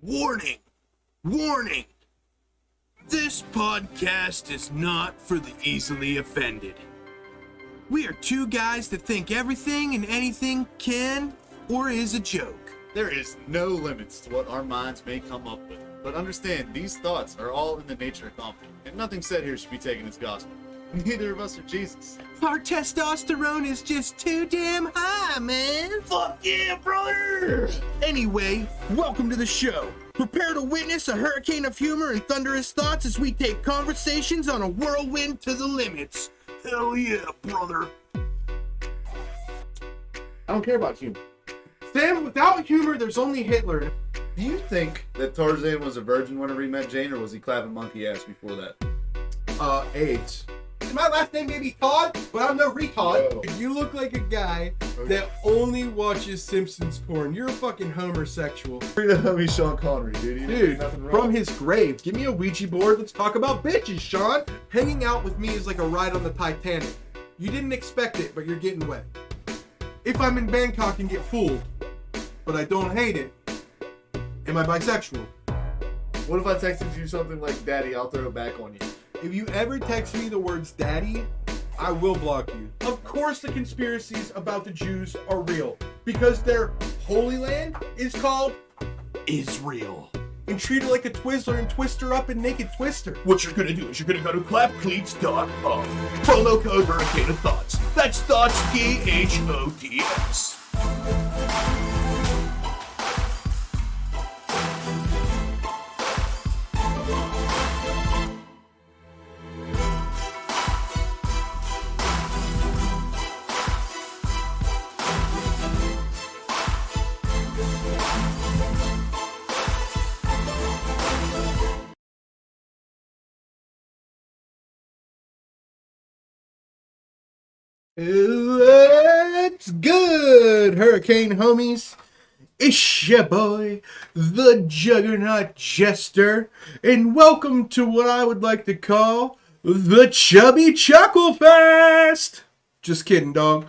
Warning! Warning! This podcast is not for the easily offended. We are two guys that think everything and anything can or is a joke. There is no limits to what our minds may come up with. But understand, these thoughts are all in the nature of comedy, and nothing said here should be taken as gospel. Neither of us are Jesus. Our testosterone is just too damn high, man. Fuck yeah, brother! Anyway, welcome to the show. Prepare to witness a hurricane of humor and thunderous thoughts as we take conversations on a whirlwind to the limits. Hell yeah, brother. I don't care about humor. Sam, without humor, there's only Hitler. Do you think that Tarzan was a virgin whenever he met Jane, or was he clapping monkey ass before that? AIDS. My last name may be Todd, but I'm no retard. Whoa. You look like a guy that only watches Simpsons porn. You're a fucking homosexual. Free to homie Sean Connery, dude. He didn't do Dude, nothing wrong. from his grave. Give me a Ouija board. Let's talk about bitches, Sean. Hanging out with me is like a ride on the Titanic. You didn't expect it, but you're getting wet. If I'm in Bangkok and get fooled, but I don't hate it, am I bisexual? What if I texted you something like, Daddy, I'll throw it back on you? If you ever text me the words daddy, I will block you. Of course the conspiracies about the Jews are real, because their Holy Land is called Israel. and treated like a Twizzler and twist her up in Naked Twister. What you're gonna do is you're gonna go to clapcleats.com. Promo code Hurricane of Thoughts. That's Thoughts, T-H-O-T-S. What's good, Hurricane homies? It's your boy, the Juggernaut Jester, and welcome to what I would like to call the Chubby Chuckle Fest. Just kidding, dog.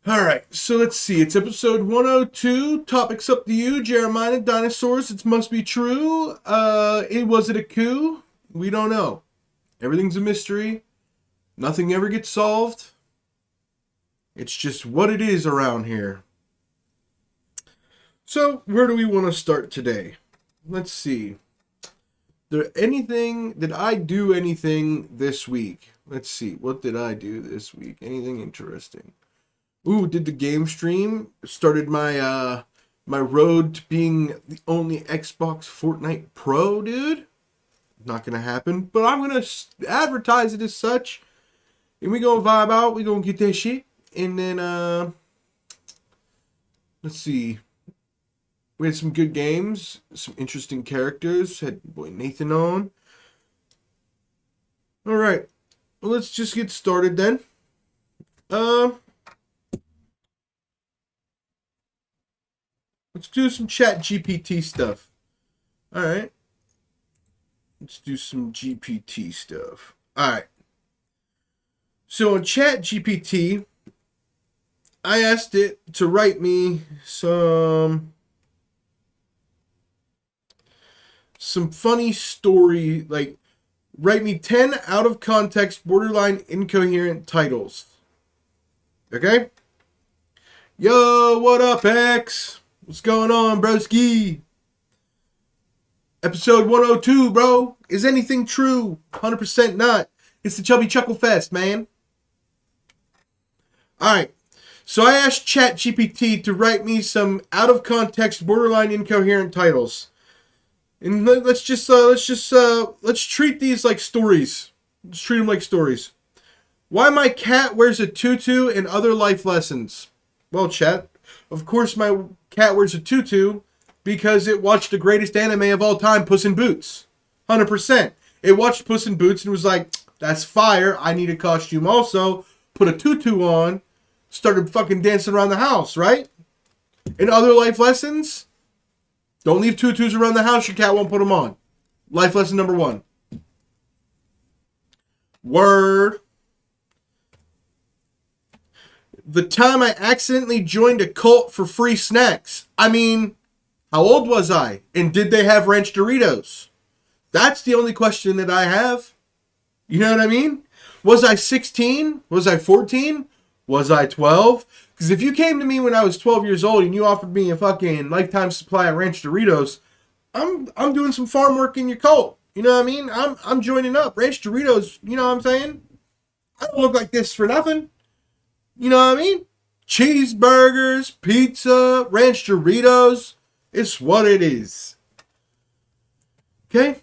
Alright, so let's see. It's episode 102. Topics up to you. Jeremiah, dinosaurs. It must be true. Was it a coup? We don't know. Everything's a mystery. Nothing ever gets solved. It's just what it is around here. So, where do we want to start today? Let's see. Did I do anything this week? Let's see. What did I do this week? Anything interesting? Ooh, did the game stream. Started my my road to being the only Xbox Fortnite Pro, dude. Not gonna happen, but I'm gonna advertise it as such. And we gonna vibe out. We gonna get that shit. And then, let's see. We had some good games. Some interesting characters. Had boy Nathan on. Alright. Well, let's just get started then. Let's do some chat GPT stuff. Alright. Let's do some GPT stuff. Alright. So on ChatGPT, I asked it to write me some funny story, like write me 10 out of context, borderline incoherent titles. Okay? Yo, what up, X? What's going on, broski? Episode 102, bro. Is anything true? 100% not. It's the Chubby Chuckle Fest, man. Alright, so I asked ChatGPT to write me some out-of-context, borderline incoherent titles. And let's treat these like stories. Let's treat them like stories. Why my cat wears a tutu and other life lessons. Well, chat, of course my cat wears a tutu because it watched the greatest anime of all time, Puss in Boots. 100%. It watched Puss in Boots and was like, that's fire, I need a costume also. Put a tutu on, started fucking dancing around the house, right? In other life lessons, don't leave tutus around the house, your cat won't put them on. Life lesson number 1. Word. The time I accidentally joined a cult for free snacks. I mean, How old was I? And did they have ranch Doritos? That's the only question that I have. You know what I mean? Was I 16? Was I 14? Was I 12? Because if you came to me when I was 12 years old and you offered me a fucking lifetime supply of ranch Doritos, I'm doing some farm work in your cult. You know what I mean? I'm joining up. Ranch Doritos, you know what I'm saying? I don't look like this for nothing. You know what I mean? Cheeseburgers, pizza, ranch Doritos. It's what it is. Okay?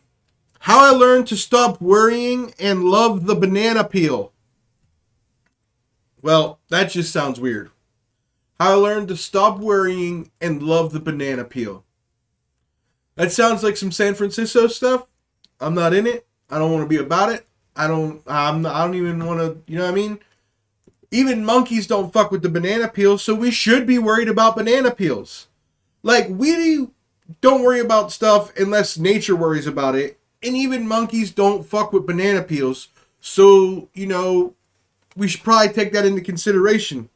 How I learned to stop worrying and love the banana peel. Well, that just sounds weird. How I learned to stop worrying and love the banana peel. That sounds like some San Francisco stuff. I'm not in it. I don't want to be about it. I don't even want to, you know what I mean? Even monkeys don't fuck with the banana peel, so we should be worried about banana peels. Like, we don't worry about stuff unless nature worries about it. And even monkeys don't fuck with banana peels. So, you know, we should probably take that into consideration.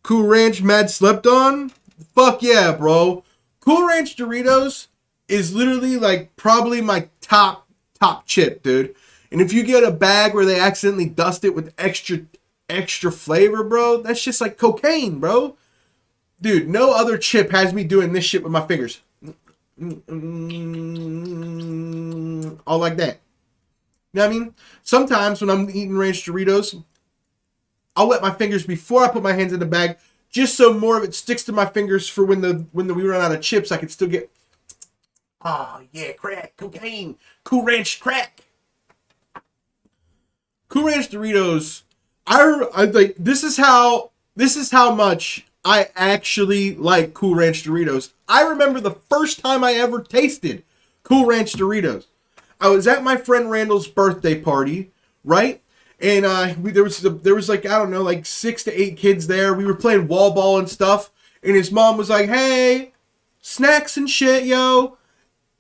Cool Ranch Mad Slept On? Fuck yeah, bro. Cool Ranch Doritos is literally like probably my top chip, dude. And if you get a bag where they accidentally dust it with extra flavor, bro, that's just like cocaine, bro. Dude, no other chip has me doing this shit with my fingers. All like that. You know what I mean? Sometimes when I'm eating ranch Doritos, I'll wet my fingers before I put my hands in the bag, just so more of it sticks to my fingers for when we run out of chips, I can still get. Oh yeah, crack, cocaine, Cool Ranch crack. Cool Ranch Doritos. I like this is how much I actually like Cool Ranch Doritos. I remember the first time I ever tasted Cool Ranch Doritos. I was at my friend Randall's birthday party, right? And there was like, I don't know, like 6 to 8 kids there. We were playing wall ball and stuff. And his mom was like, hey, snacks and shit, yo.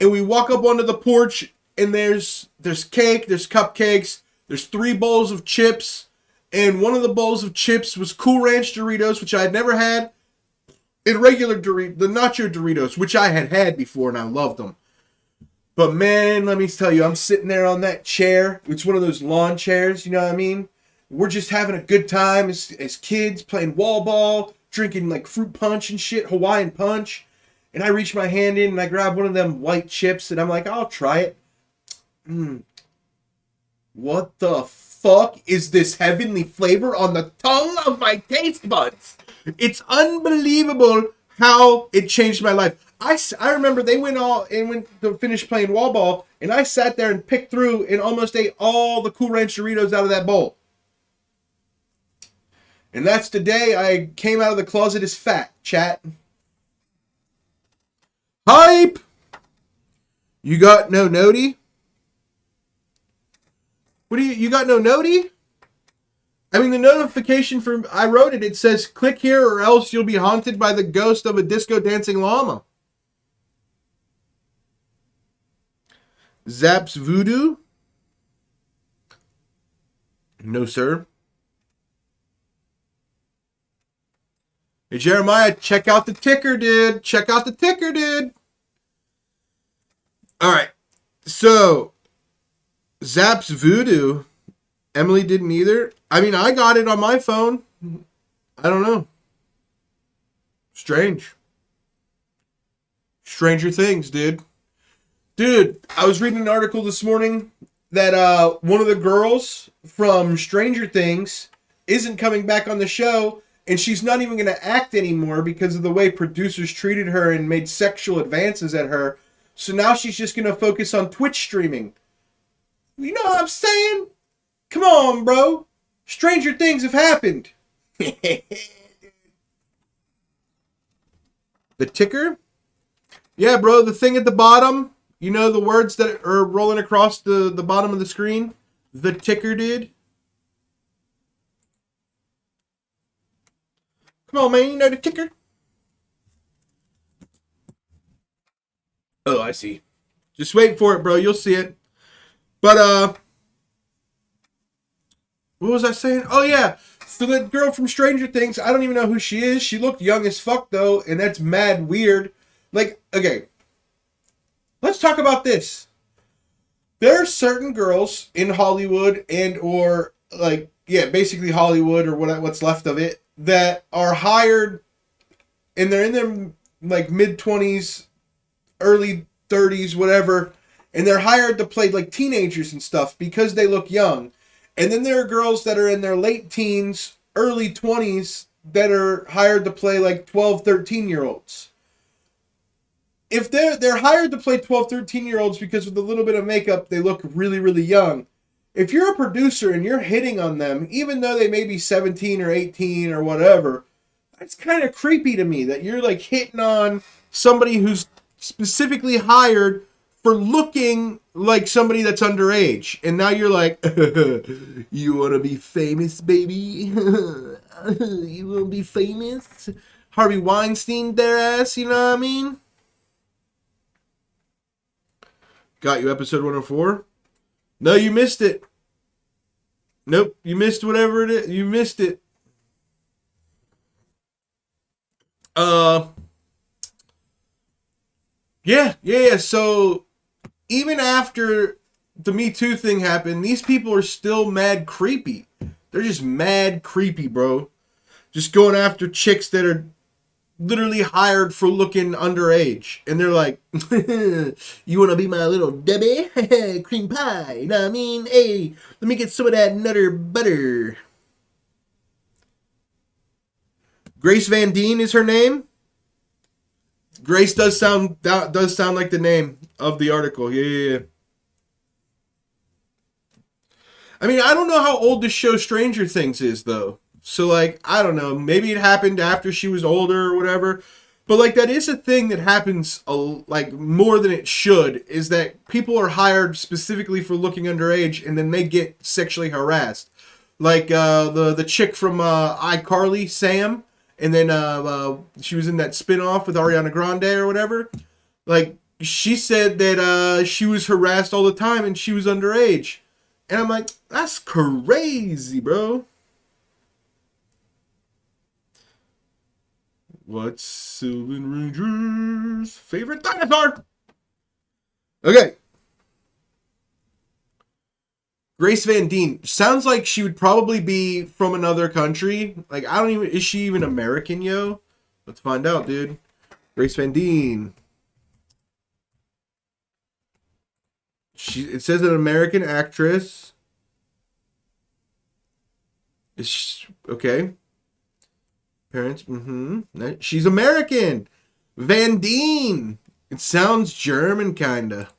And we walk up onto the porch and there's cake, there's cupcakes, there's 3 bowls of chips. And one of the bowls of chips was Cool Ranch Doritos, which I had never had. And regular Doritos, the Nacho Doritos, which I had before and I loved them. But man, let me tell you, I'm sitting there on that chair. It's one of those lawn chairs, you know what I mean? We're just having a good time as kids, playing wall ball, drinking like fruit punch and shit, Hawaiian punch. And I reach my hand in and I grab one of them white chips and I'm like, I'll try it. What the fuck is this heavenly flavor on the tongue of my taste buds? It's unbelievable how it changed my life. I remember they went to finish playing wall ball, and I sat there and picked through and almost ate all the Cool Ranch Doritos out of that bowl. And that's the day I came out of the closet as fat, chat. Hype! You got no noti? You got no noti? I mean, the notification I wrote it says, click here or else you'll be haunted by the ghost of a disco dancing llama. Zaps Voodoo? No, sir. Hey, Jeremiah, check out the ticker, dude. Check out the ticker, dude. All right. So, Zaps Voodoo. Emily didn't either. I mean, I got it on my phone. I don't know. Strange. Stranger Things, dude. Dude, I was reading an article this morning that one of the girls from Stranger Things isn't coming back on the show, and she's not even going to act anymore because of the way producers treated her and made sexual advances at her. So now she's just going to focus on Twitch streaming. You know what I'm saying? Come on, bro. Stranger things have happened. The ticker? Yeah, bro, the thing at the bottom. You know the words that are rolling across the bottom of the screen? The ticker did. Come on, man. You know the ticker? Oh, I see. Just wait for it, bro. You'll see it. But, what was I saying? Oh, yeah. So that girl from Stranger Things, I don't even know who she is. She looked young as fuck, though, and that's mad weird. Like, okay, let's talk about this. There are certain girls in Hollywood and or like basically Hollywood or what's left of it that are hired and they're in their like mid-20s, early 30s, whatever, and they're hired to play like teenagers and stuff because they look young. And then there are girls that are in their late teens, early 20s that are hired to play like 12, 13-year-olds. If they're hired to play 12, 13-year-olds because with a little bit of makeup they look really, really young. If you're a producer and you're hitting on them, even though they may be 17 or 18 or whatever, that's kind of creepy to me that you're like hitting on somebody who's specifically hired for looking like somebody that's underage. And now you're like, you want to be famous, baby? You want to be famous? Harvey Weinstein their ass, you know what I mean? Got you, episode 104? No, you missed it. Nope, you missed whatever it is. You missed it. Yeah. So, even after the Me Too thing happened, these people are still mad creepy. They're just mad creepy, bro. Just going after chicks that are literally hired for looking underage. And they're like, you want to be my little Debbie? Cream pie. You know what I mean? Hey, let me get some of that Nutter Butter. Grace Van Dien is her name. Grace does sound like the name of the article. Yeah. I mean, I don't know how old the show Stranger Things is, though. So, like, I don't know. Maybe it happened after she was older or whatever. But, like, that is a thing that happens, like, more than it should, is that people are hired specifically for looking underage, and then they get sexually harassed. Like, the chick from iCarly, Sam, and then she was in that spin-off with Ariana Grande or whatever. Like, she said that she was harassed all the time, and she was underage. And I'm like, that's crazy, bro. What's Sylvan Ranger's favorite dinosaur? Okay. Grace Van Dien. Sounds like she would probably be from another country. Like, is she even American, yo? Let's find out, dude. Grace Van Dien. It says an American actress. Okay. Parents, She's American. Van Dien. It sounds German, kinda.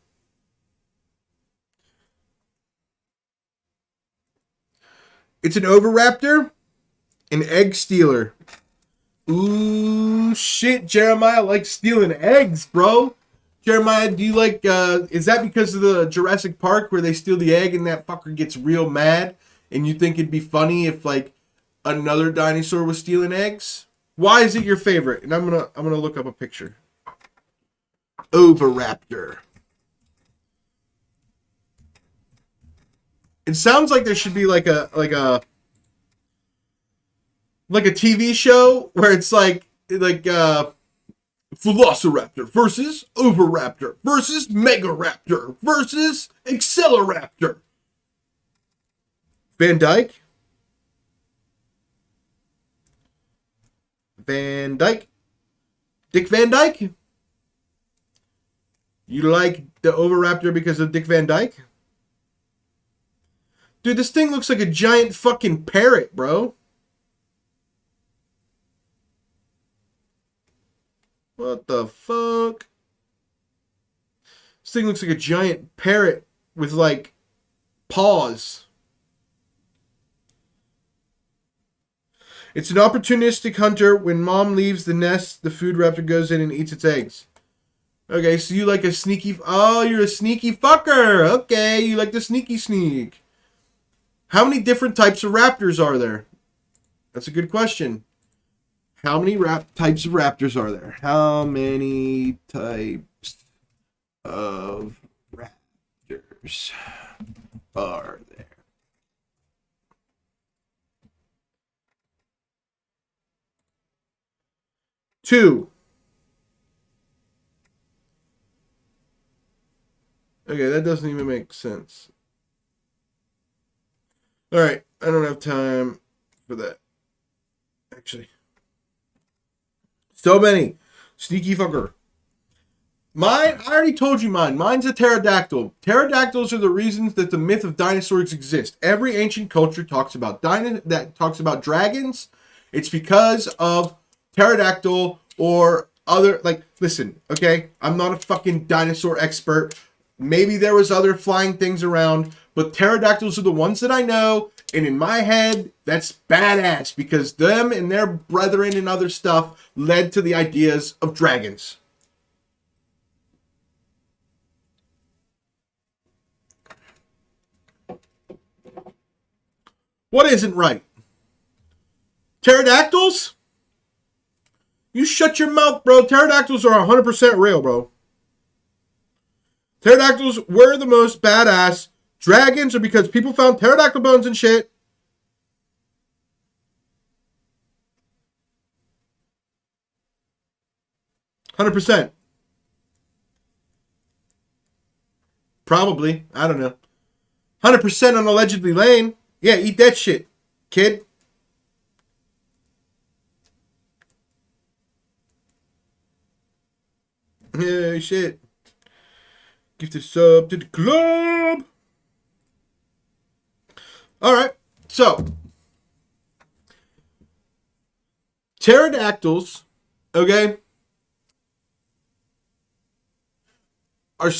It's an oviraptor, an egg stealer. Ooh, shit, Jeremiah likes stealing eggs, bro. Jeremiah, do you like, is that because of the Jurassic Park where they steal the egg and that fucker gets real mad? And you think it'd be funny if, like, another dinosaur was stealing eggs? Why is it your favorite? And I'm gonna look up a picture. Oviraptor. It sounds like there should be like a TV show where it's like Velociraptor versus Oviraptor versus Megaraptor versus Acceleraptor. Van Dyke? Van Dyke? Dick Van Dyke? You like the Oviraptor because of Dick Van Dyke? Dude, this thing looks like a giant fucking parrot, bro. What the fuck? This thing looks like a giant parrot with, like, paws. It's an opportunistic hunter. When mom leaves the nest, the food raptor goes in and eats its eggs. Okay, so you like a sneaky... Oh, you're a sneaky fucker. Okay, you like the sneaky sneak. How many different types of raptors are there? That's a good question. How many types of raptors are there? How many types of raptors are there? Two. Okay, that doesn't even make sense. All right, I don't have time for that. Actually, so many. Sneaky fucker. Mine, I already told you mine. Mine's a pterodactyl. Pterodactyls are the reasons that the myth of dinosaurs exists. Every ancient culture talks about dragons. It's because of pterodactyl or other, like, listen, okay? I'm not a fucking dinosaur expert. Maybe there was other flying things around, but pterodactyls are the ones that I know, and in my head, that's badass because them and their brethren and other stuff led to the ideas of dragons. What isn't right? Pterodactyls? You shut your mouth, bro. Pterodactyls are 100% real, bro. Pterodactyls were the most badass. Dragons are because people found pterodactyl bones and shit. %. Probably. I don't know. 100% on Allegedly Lane. Yeah, eat that shit, kid. Yeah, shit. Gifted sub to the club. All right, so pterodactyls, okay, are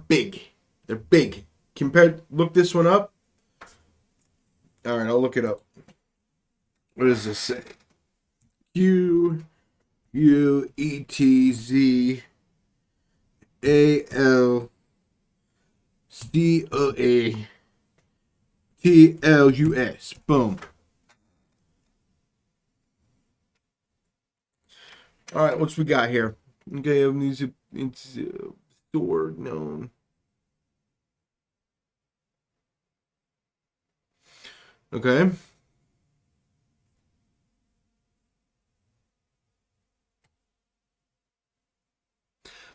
big. They're big compared. Look this one up. All right, I'll look it up. What does this say? UETZALCOATLUS. Boom. All right, what's we got here? Okay, it's sword known. Okay.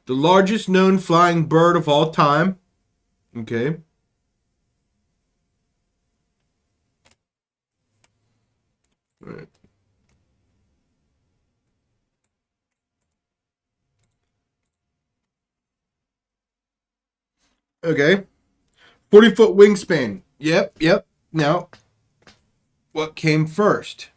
The largest known flying bird of all time. Okay. All right. Okay. 40-foot wingspan. Yep. Now, what came first?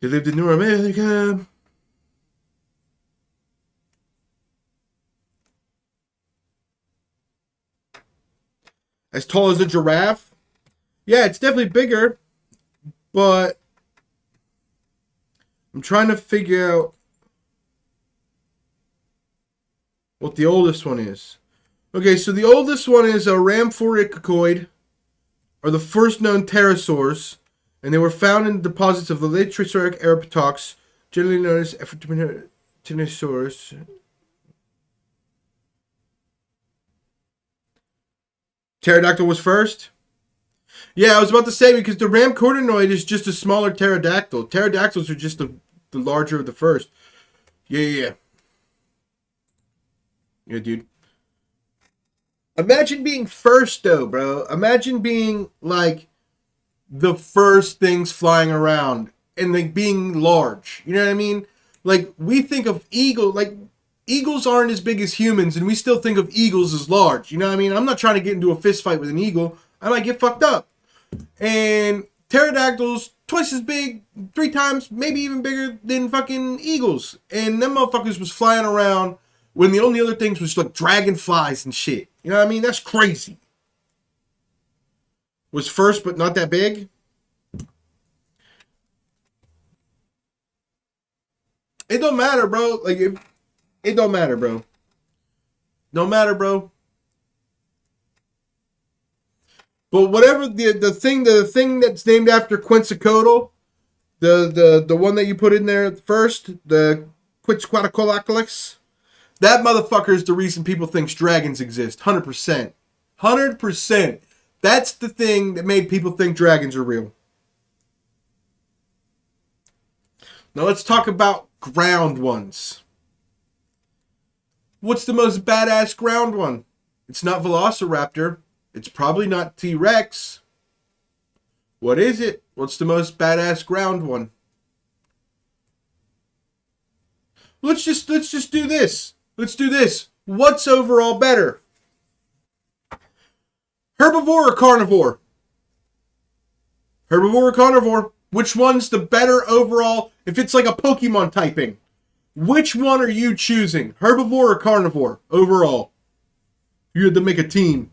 He lived in North America. As tall as a giraffe? Yeah, it's definitely bigger, but I'm trying to figure out what the oldest one is. Okay, so the oldest one is a Rhamphorhynchoid, or the first known pterosaurs, and they were found in deposits of the late Triassic Arapatox, generally known as Ephrotinosaurus. Pterodactyl was first? Yeah, I was about to say, because the Rhamphorhynchoid is just a smaller pterodactyl. Pterodactyls are just the larger of the first. Yeah, dude. Imagine being first, though, bro. Imagine being, like, the first things flying around and, like, being large. You know what I mean? Like, we think of eagles aren't as big as humans, and we still think of eagles as large. You know what I mean? I'm not trying to get into a fist fight with an eagle. I might get fucked up. And pterodactyls, twice as big, 3 times, maybe even bigger than fucking eagles. And them motherfuckers was flying around when the only other things was like dragonflies and shit. You know what I mean? That's crazy. Was first, but not that big. It don't matter, bro. Like, it don't matter, bro. Don't matter, bro. But whatever the thing that's named after Quetzalcoatl, the one that you put in there first, the Quetzalcoatlus, that motherfucker is the reason people think dragons exist. 100%. 100%. That's the thing that made people think dragons are real. Now let's talk about ground ones. What's the most badass ground one? It's not Velociraptor. It's probably not T-Rex. What is it? What's the most badass ground one? Let's just do this. Let's do this. What's overall better? Herbivore or carnivore? Herbivore or carnivore? Which one's the better overall? If it's like a Pokemon typing, which one are you choosing? Herbivore or carnivore overall? You had to make a team.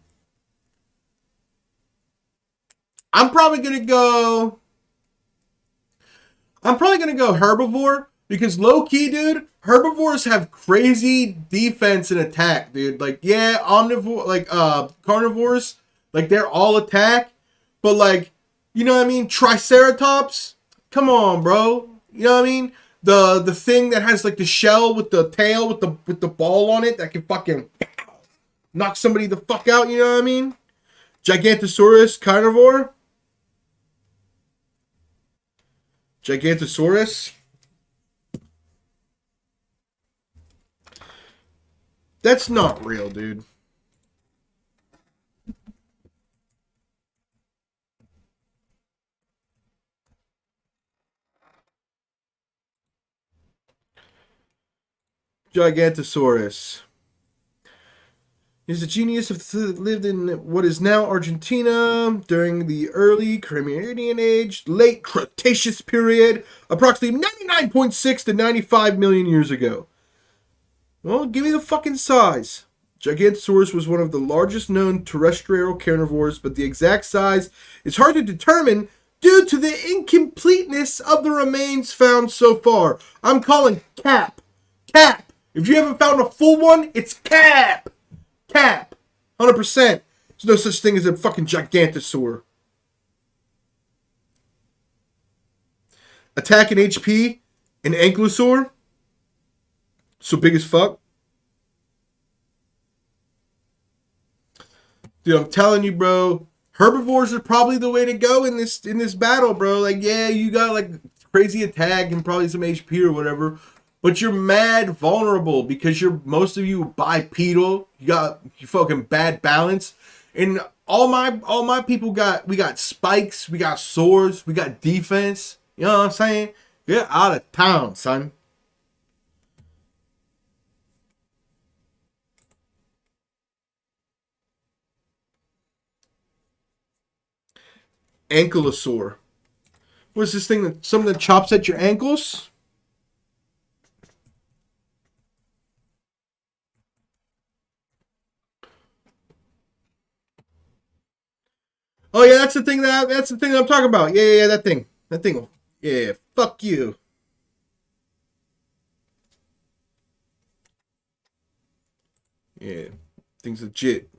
I'm probably gonna go herbivore because low key, dude, herbivores have crazy defense and attack, dude. Like, yeah, carnivores, like they're all attack, but like, you know what I mean? Triceratops, come on, bro. You know what I mean? The thing that has like the shell with the tail with the ball on it that can fucking knock somebody the fuck out. You know what I mean? Gigantosaurus, carnivore. Gigantosaurus. That's not real, dude. Gigantosaurus. He's a genius of lived in what is now Argentina during the early Cretaceous age, late Cretaceous period, approximately 99.6 to 95 million years ago. Well, give me the fucking size. Gigantosaurus was one of the largest known terrestrial carnivores, but the exact size is hard to determine due to the incompleteness of the remains found so far. I'm calling cap. Cap. If you haven't found a full one, it's cap. Cap. 100%. There's no such thing as a fucking gigantosaur. Attack and HP, an ankylosaur. So big as fuck. Dude, I'm telling you, bro. Herbivores are probably the way to go in this battle, bro. Like, yeah, you got like crazy attack and probably some HP or whatever. But you're mad vulnerable because most of you bipedal. You got you fucking bad balance. And all my people we got spikes, we got swords, we got defense. You know what I'm saying? Get out of town, son. Ankylosaur. What's this thing that something that chops at your ankles? Oh yeah, that's the thing that I'm talking about. Yeah, that thing. Yeah, fuck you. Yeah, thing's legit.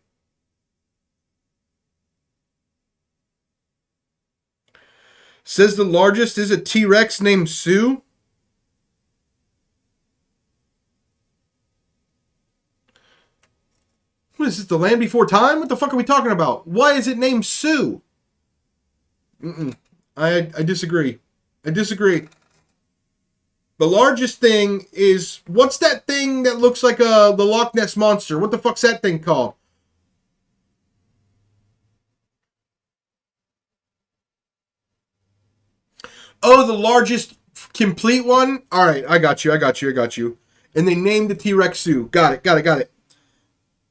Says the largest is a T-Rex named Sue. What is this, the Land Before Time? What the fuck are we talking about? Why is it named Sue? I disagree. The largest thing is, what's that thing that looks like the Loch Ness Monster? What the fuck's that thing called? Oh, the largest complete one? Alright, I got you. And they named the T-Rex Sue. Got it.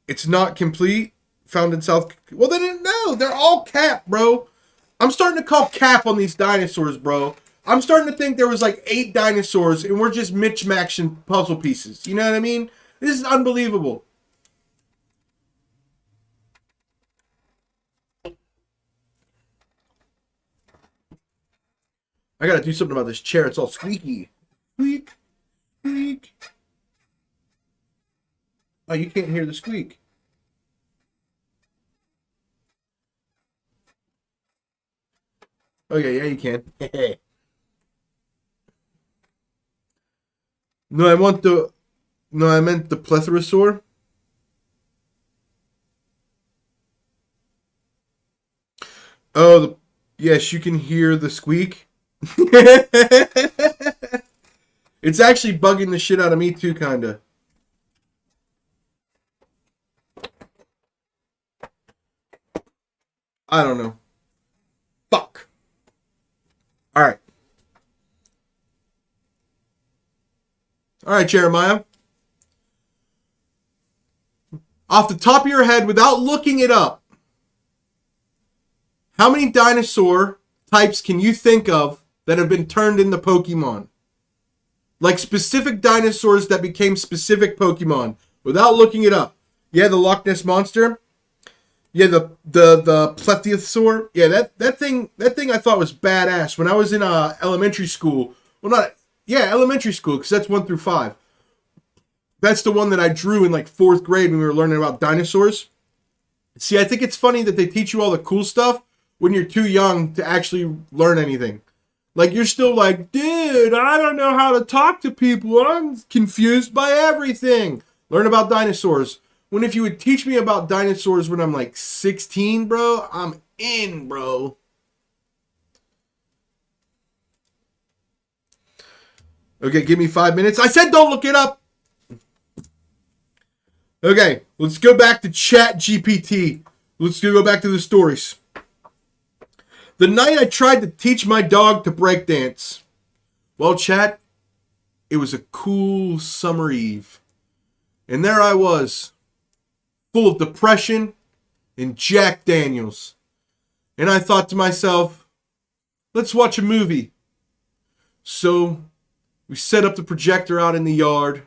It's not complete. Found in South... Well, they didn't know. They're all cap, bro. I'm starting to call cap on these dinosaurs, bro. I'm starting to think there was like 8 dinosaurs and we're just mismatching puzzle pieces. You know what I mean? This is unbelievable. I gotta do something about this chair. It's all squeaky. Squeak. Oh, you can't hear the squeak. Okay, yeah, you can. No, I meant the Plesiosaur. Oh, yes, you can hear the squeak. It's actually bugging the shit out of me too, kinda. I don't know. Fuck. Alright. Alright, Jeremiah. Off the top of your head, without looking it up, how many dinosaur types can you think of that have been turned into Pokemon? Like specific dinosaurs that became specific Pokemon without looking it up. Yeah, the Loch Ness Monster. Yeah, the Plesiosaur. Yeah, that thing I thought was badass when I was in elementary school. Well, elementary school, because that's 1 through 5. That's the one that I drew in like 4th grade when we were learning about dinosaurs. See, I think it's funny that they teach you all the cool stuff when you're too young to actually learn anything. Like, you're still like, dude, I don't know how to talk to people. I'm confused by everything. Learn about dinosaurs. When if you would teach me about dinosaurs when I'm like 16, bro, I'm in, bro. Okay, give me 5 minutes. I said don't look it up. Okay, let's go back to ChatGPT. Let's go back to the stories. The night I tried to teach my dog to breakdance. Well, chat, it was a cool summer eve. And there I was, full of depression and Jack Daniels. And I thought to myself, let's watch a movie. So we set up the projector out in the yard,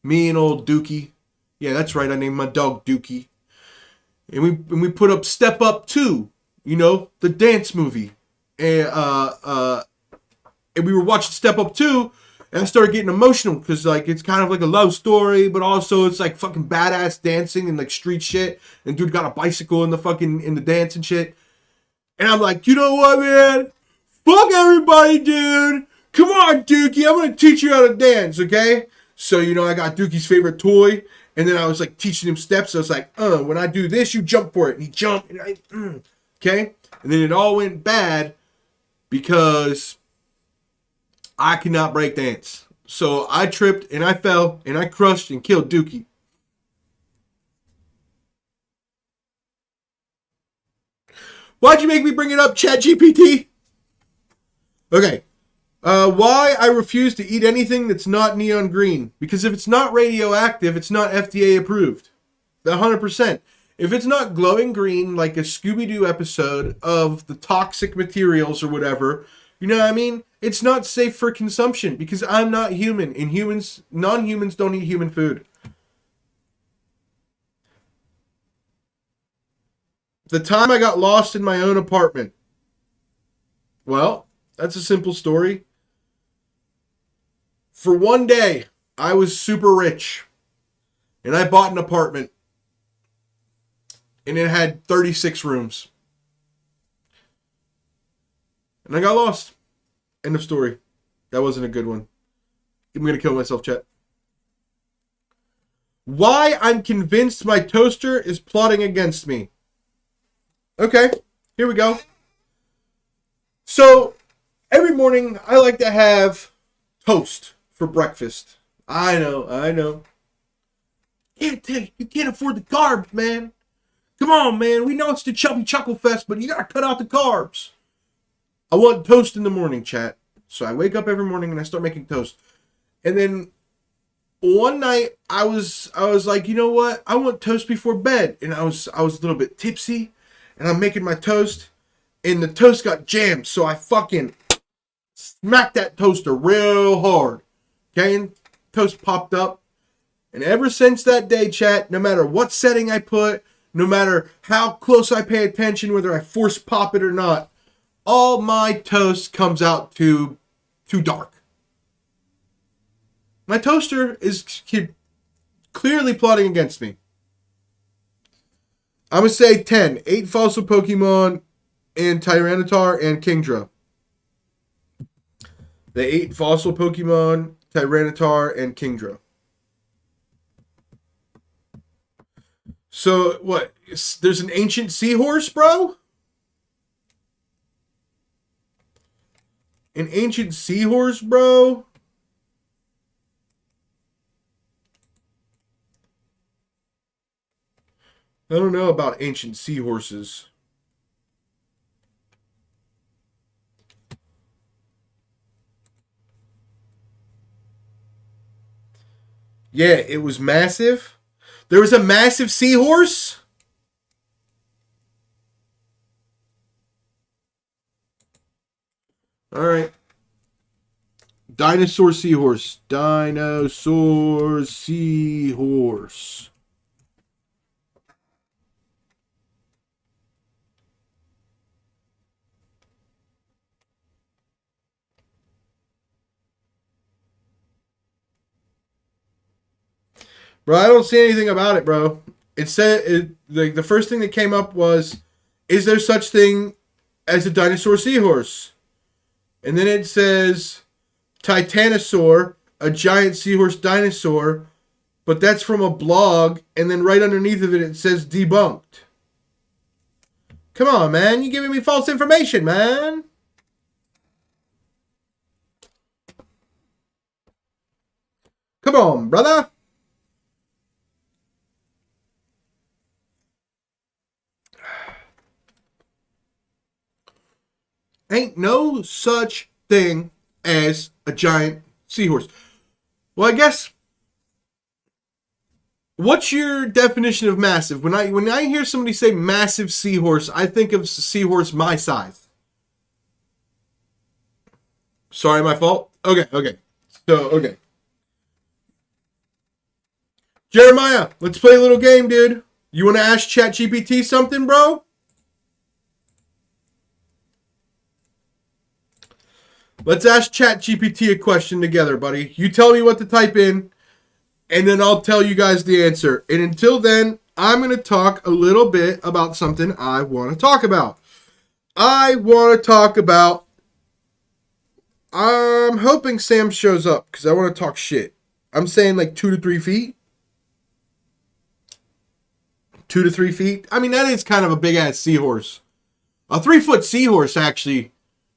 me and old Dookie. Yeah, that's right, I named my dog Dookie. And we put up Step Up 2, you know, the dance movie. And we were watching Step Up 2, and I started getting emotional because like it's kind of like a love story, but also it's like fucking badass dancing and like street shit. And dude got a bicycle in the dance and shit. And I'm like, you know what, man? Fuck everybody, dude. Come on, Dookie. I'm gonna teach you how to dance, okay? So you know, I got Dookie's favorite toy, and then I was like teaching him steps. So I was like, when I do this, you jump for it, and he jumped, and okay. And then it all went bad because I could not break dance. So I tripped and I fell and I crushed and killed Dookie. Why'd you make me bring it up, ChatGPT? Okay. Why I refuse to eat anything that's not neon green. Because if it's not radioactive, it's not FDA approved. 100%. If it's not glowing green like a Scooby-Doo episode of the toxic materials or whatever, you know what I mean? It's not safe for consumption because I'm not human and non-humans don't eat human food. The time I got lost in my own apartment. Well, that's a simple story. For one day, I was super rich and I bought an apartment. And it had 36 rooms. And I got lost. End of story. That wasn't a good one. I'm going to kill myself, chat. Why I'm convinced my toaster is plotting against me. Okay, here we go. So, every morning I like to have toast for breakfast. I know. You can't afford the carbs, man. Come on, man. We know it's the Chubby Chuckle Fest, but you gotta cut out the carbs. I want toast in the morning, chat. So I wake up every morning and I start making toast. And then one night I was like, you know what? I want toast before bed. And I was a little bit tipsy, and I'm making my toast, and the toast got jammed. So I fucking smacked that toaster real hard. Okay, and toast popped up. And ever since that day, chat, no matter what setting I put, no matter how close I pay attention, whether I force pop it or not, all my toast comes out too dark. My toaster is clearly plotting against me. I'm going to say 10. 8 fossil Pokemon and Tyranitar and Kingdra. They ate fossil Pokemon, Tyranitar, and Kingdra. So, what? There's an ancient seahorse, bro? An ancient seahorse, bro? I don't know about ancient seahorses. Yeah, it was massive. There was a massive seahorse? Alright. Dinosaur seahorse. Dinosaur seahorse. Bro, I don't see anything about it, bro. It said the first thing that came up was, is there such thing as a dinosaur seahorse? And then it says Titanosaur, a giant seahorse dinosaur, but that's from a blog, and then right underneath of it it says debunked. Come on, man, you're giving me false information, man. Come on, brother. Ain't no such thing as a giant seahorse. Well, I guess, what's your definition of massive? When I hear somebody say massive seahorse, I think of seahorse my size. Sorry, my fault. Okay. Okay. Jeremiah, let's play a little game, dude. You want to ask ChatGPT something, bro? Let's ask ChatGPT a question together, buddy. You tell me what to type in, and then I'll tell you guys the answer. And until then, I'm going to talk a little bit about something I want to talk about. I'm hoping Sam shows up, because I want to talk shit. I'm saying like 2 to 3 feet. 2 to 3 feet. I mean, that is kind of a big-ass seahorse. A 3-foot seahorse, actually.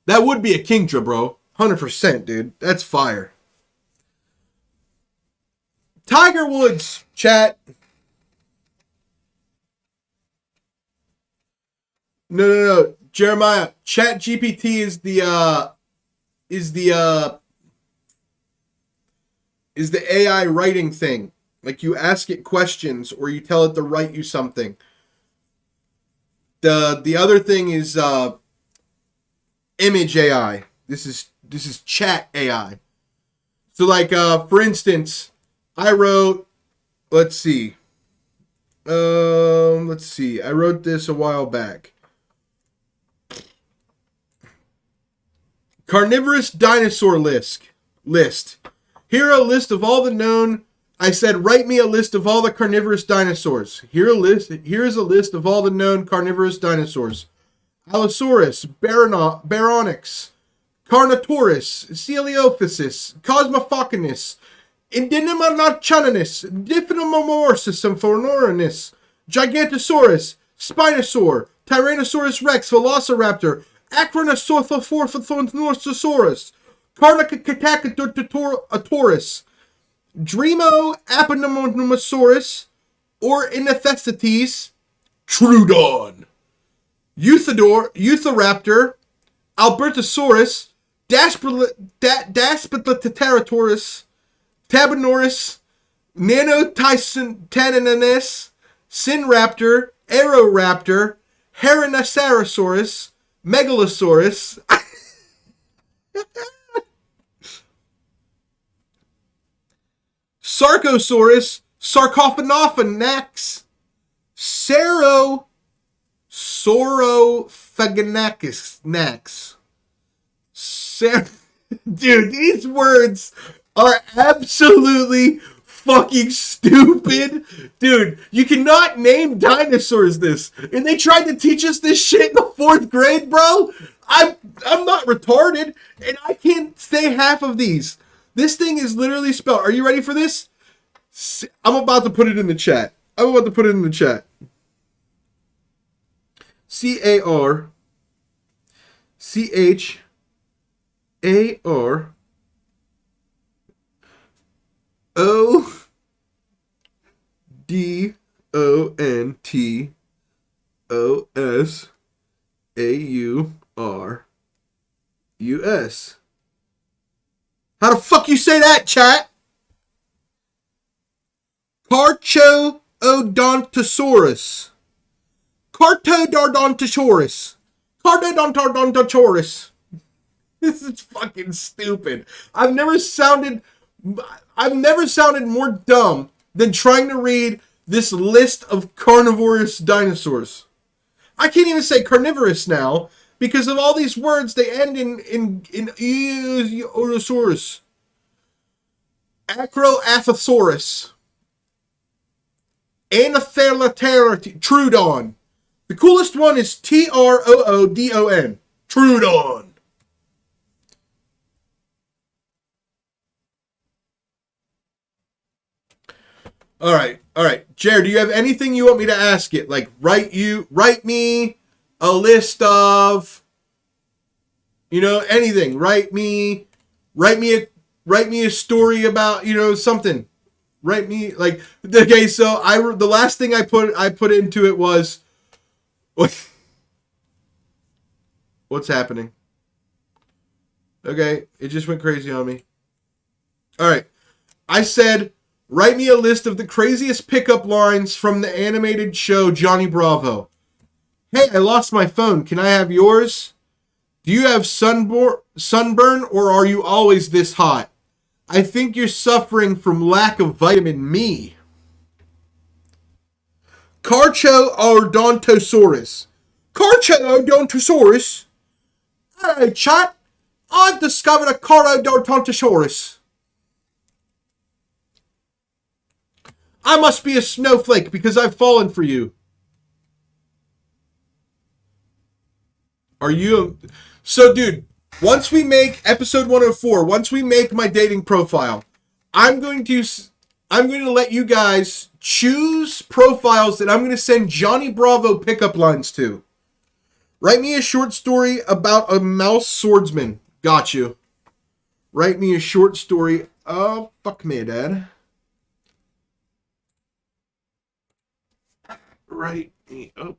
That would be a Kingdra, bro. 100%, dude. That's fire. Tiger Woods, chat. No. Jeremiah, ChatGPT is the AI writing thing. Like, you ask it questions or you tell it to write you something. The other thing is image AI. This is chat AI. So like for instance, I wrote, let's see. I wrote this a while back. Carnivorous dinosaur list. Here a list of all the known. I said, write me a list of all the carnivorous dinosaurs. Here is a list of all the known carnivorous dinosaurs. Allosaurus, Baryonyx, Carnotaurus, Coelophysis, Cosmophoconus, Indinamanachaninus, Diphonomorphosis and Phornorinus, Gigantosaurus, Spinosaur, Tyrannosaurus Rex, Velociraptor, Acronosaurus, Carnacatacatosaurus, Dremo Apanomosaurus, or Inethestes, Troodon, Eutheraptor, Albertosaurus, Daspletosaurus, Tabanosaurus, Nanotysotanus, Sinraptor, Aeroraptor, Herinosaurus, Megalosaurus, Sarcosaurus, Sarcophagonax, Saurophagonacus. Dude, these words are absolutely fucking stupid? Dude, you cannot name dinosaurs this. And they tried to teach us this shit in the 4th grade, bro? I'm not retarded, and I can't say half of these. This thing is literally spelled. Are you ready for this? I'm about to put it in the chat. CARDONTOSAURUS. How the fuck you say that, chat? Carchodontosaurus. Cartodontosaurus. Cartodontosaurus. This is fucking stupid. I've never sounded more dumb than trying to read this list of carnivorous dinosaurs. I can't even say carnivorous now because of all these words they end in Eosaurus. Acroathosaurus. Anophelatorotrudon. The coolest one is Troodon. Trudon. All right. Jared, do you have anything you want me to ask it? Like, write me a list of, anything. Write me a story about, something. Write me like, okay. So the last thing I put into it was, what's happening? Okay, it just went crazy on me. All right, I said, write me a list of the craziest pickup lines from the animated show Johnny Bravo. Hey, I lost my phone. Can I have yours? Do you have sunburn or are you always this hot? I think you're suffering from lack of vitamin me. Carchodontosaurus. Carchodontosaurus? Hello, chat. I've discovered a Carchodontosaurus. I must be a snowflake because I've fallen for you. Are you... So, dude, once we make episode 104, once we make my dating profile, I'm going to let you guys choose profiles that I'm going to send Johnny Bravo pickup lines to. Write me a short story about a mouse swordsman. Got you. Write me a short story. Oh, fuck me, Dad. Write me up.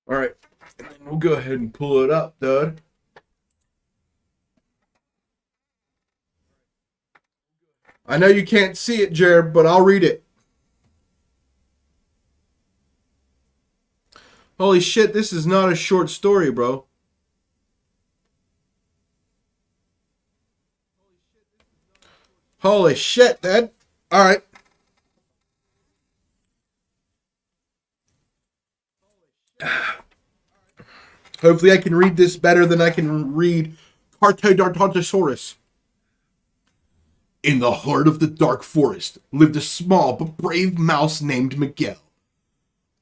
All right, and then we'll go ahead and pull it up, Dud. I know you can't see it, Jared, but I'll read it. Holy shit, this is not a short story, bro. Holy shit, Dad. All right. Hopefully I can read this better than I can read Carchodontosaurus. In the heart of the dark forest lived a small but brave mouse named Miguel.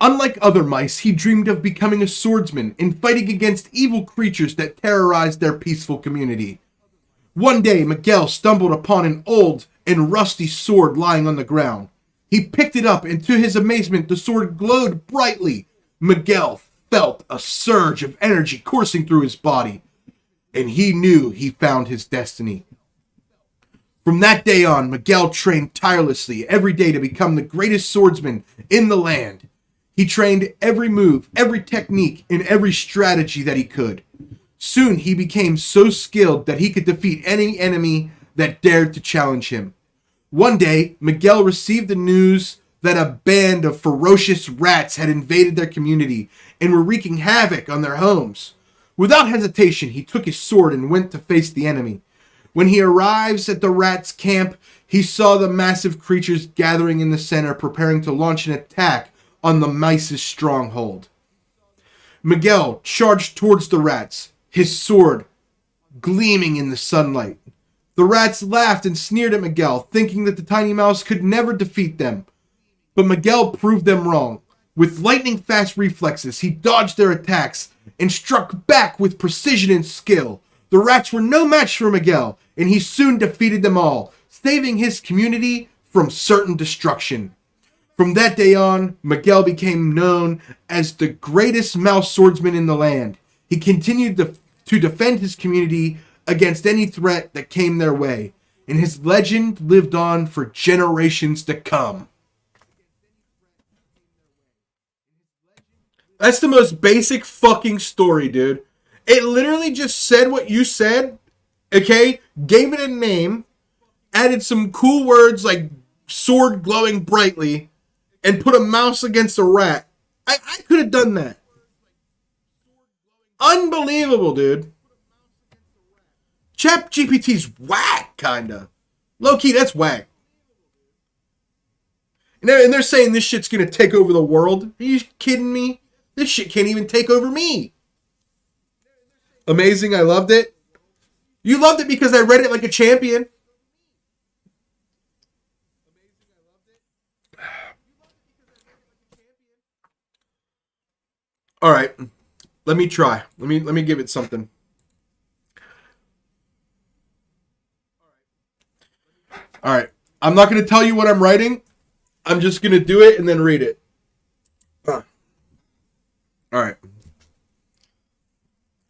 Unlike other mice, he dreamed of becoming a swordsman and fighting against evil creatures that terrorized their peaceful community. One day, Miguel stumbled upon an old and rusty sword lying on the ground. He picked it up, and to his amazement, the sword glowed brightly. Miguel felt a surge of energy coursing through his body, and he knew he found his destiny. From that day on, Miguel trained tirelessly every day to become the greatest swordsman in the land. He trained every move, every technique, and every strategy that he could. Soon he became so skilled that he could defeat any enemy that dared to challenge him. One day, Miguel received the news that a band of ferocious rats had invaded their community and were wreaking havoc on their homes. Without hesitation, he took his sword and went to face the enemy. When he arrives at the rats' camp, he saw the massive creatures gathering in the center, preparing to launch an attack on the mice's stronghold. Miguel charged towards the rats, his sword gleaming in the sunlight. The rats laughed and sneered at Miguel, thinking that the tiny mouse could never defeat them. But Miguel proved them wrong. With lightning-fast reflexes, he dodged their attacks and struck back with precision and skill. The rats were no match for Miguel, and he soon defeated them all, saving his community from certain destruction. From that day on, Miguel became known as the greatest mouse swordsman in the land. He continued to defend his community against any threat that came their way, and his legend lived on for generations to come. That's the most basic fucking story, dude. It literally just said what you said, okay? Gave it a name, added some cool words like sword glowing brightly, and put a mouse against a rat. I could have done that. Unbelievable, dude. ChatGPT's whack, kinda. Low-key, that's whack. And they're saying this shit's gonna take over the world. Are you kidding me? This shit can't even take over me. Amazing, I loved it. You loved it because I read it like a champion. All right, let me try. Let me give it something. All right, I'm not going to tell you what I'm writing. I'm just going to do it and then read it. All right. All right.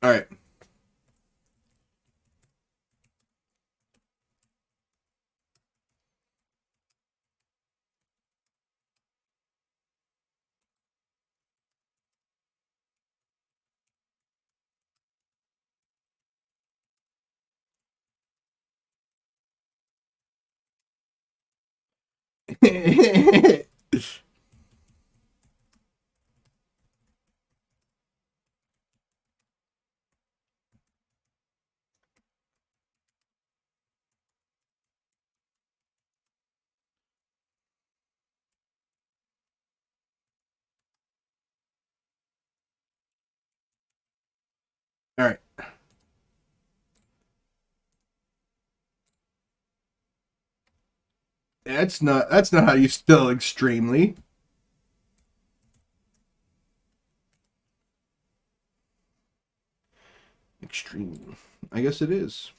All right. That's not how you spell extremely. Extreme. I guess it is.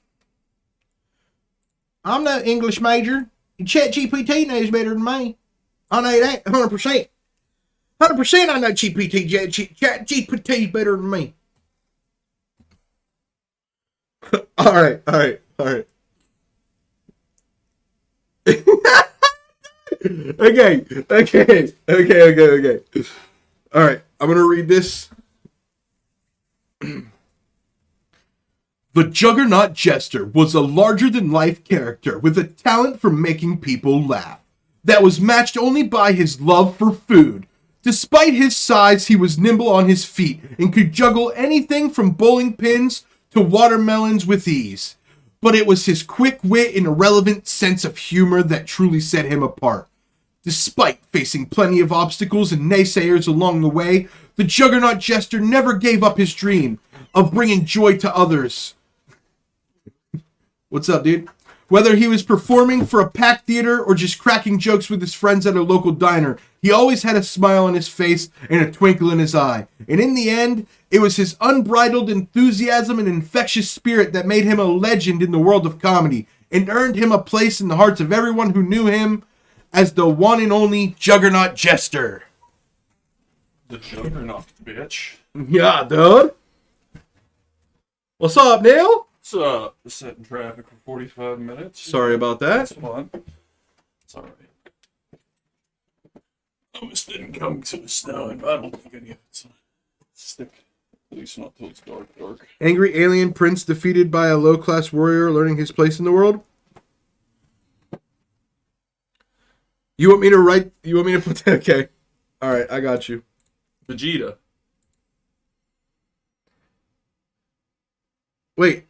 I'm not English major. ChatGPT knows better than me. I know that 100%. 100% I know ChatGPT's better than me. All right. Okay. All right, I'm gonna read this. The Juggernaut Jester was a larger-than-life character with a talent for making people laugh that was matched only by his love for food. Despite his size, he was nimble on his feet and could juggle anything from bowling pins to watermelons with ease. But it was his quick wit and irrelevant sense of humor that truly set him apart. Despite facing plenty of obstacles and naysayers along the way, the Juggernaut Jester never gave up his dream of bringing joy to others. What's up, dude? Whether he was performing for a packed theater or just cracking jokes with his friends at a local diner, he always had a smile on his face and a twinkle in his eye. And in the end, it was his unbridled enthusiasm and infectious spirit that made him a legend in the world of comedy and earned him a place in the hearts of everyone who knew him as the one and only Juggernaut Jester. The Juggernaut, bitch. Yeah, dude. What's up, Neil? Just sat in traffic for 45 minutes. Sorry about that. That's fun. It's alright. I almost didn't come to the snow, and I don't think any of it's stick. At least not till it's dark. Angry alien prince defeated by a low-class warrior learning his place in the world. You want me to write? You want me to put that? Okay. All right, I got you. Vegeta. Wait.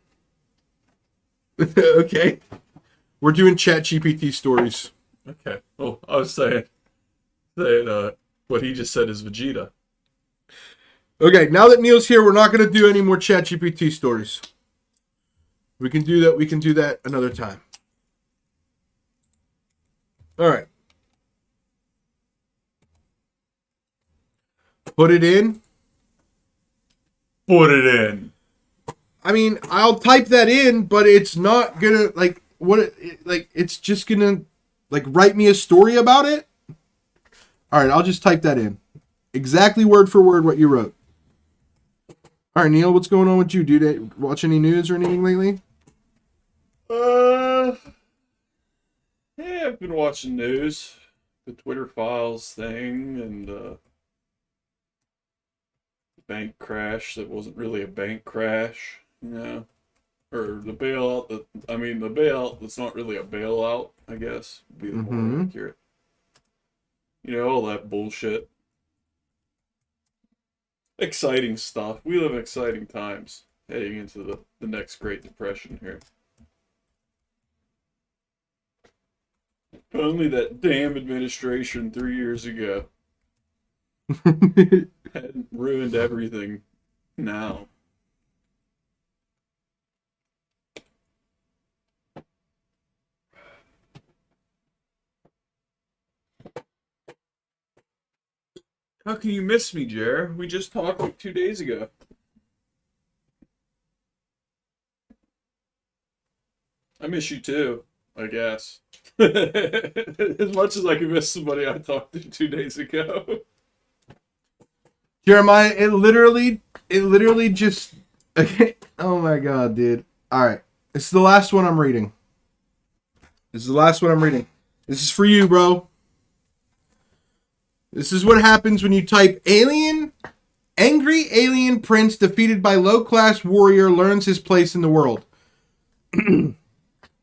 Okay. We're doing ChatGPT stories. Okay. Oh, I was saying what he just said is Vegeta. Okay, now that Neil's here, we're not going to do any more ChatGPT stories. We can do that. We can do that another time. All right. Put it in. Put it in. I mean, I'll type that in, but it's not gonna like it's just gonna like write me a story about it. All right, I'll just type that in. Exactly word for word what you wrote. All right, Neil, what's going on with you, dude? Watch any news or anything lately? Yeah, I've been watching news, the Twitter files thing, and the bank crash that wasn't really a bank crash, or the bailout the bailout that's not really a bailout, I guess, would be the more accurate. All that bullshit. Exciting stuff. We live in exciting times heading into the next Great Depression here. Only that damn administration 3 years ago had ruined everything now. How can you miss me, Jer? We just talked like 2 days ago. I miss you too, I guess. As much as I can miss somebody I talked to 2 days ago. Jeremiah, it literally just. Okay. Oh my god, dude. All right, this is the last one I'm reading. This is for you, bro. This is what happens when you type angry alien prince defeated by low-class warrior learns his place in the world.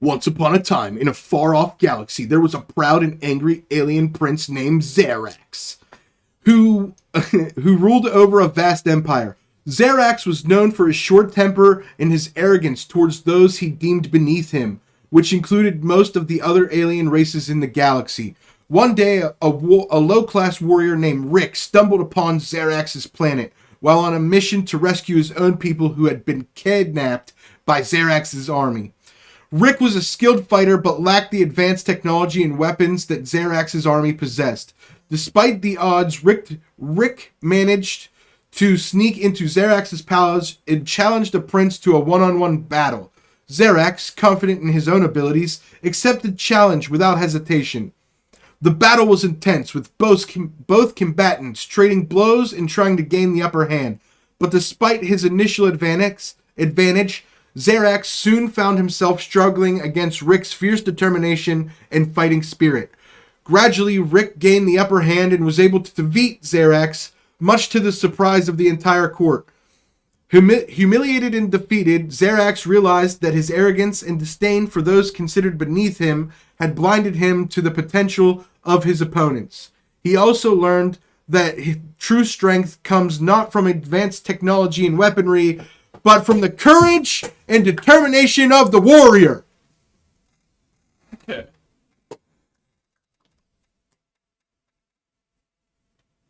Once upon a time, in a far-off galaxy, there was a proud and angry alien prince named Zerax, who ruled over a vast empire. Zerax was known for his short temper and his arrogance towards those he deemed beneath him, which included most of the other alien races in the galaxy. One day, a low-class warrior named Rick stumbled upon Zerax's planet while on a mission to rescue his own people who had been kidnapped by Zerax's army. Rick was a skilled fighter but lacked the advanced technology and weapons that Zerax's army possessed. Despite the odds, Rick managed to sneak into Zerax's palace and challenged the prince to a one-on-one battle. Zerax, confident in his own abilities, accepted challenge without hesitation. The battle was intense, with both combatants trading blows and trying to gain the upper hand. But despite his initial advantage, Zerax soon found himself struggling against Rick's fierce determination and fighting spirit. Gradually, Rick gained the upper hand and was able to defeat Zerax, much to the surprise of the entire court. Humiliated and defeated, Zerax realized that his arrogance and disdain for those considered beneath him had blinded him to the potential of his opponents. He also learned that true strength comes not from advanced technology and weaponry, but from the courage and determination of the warrior. Okay.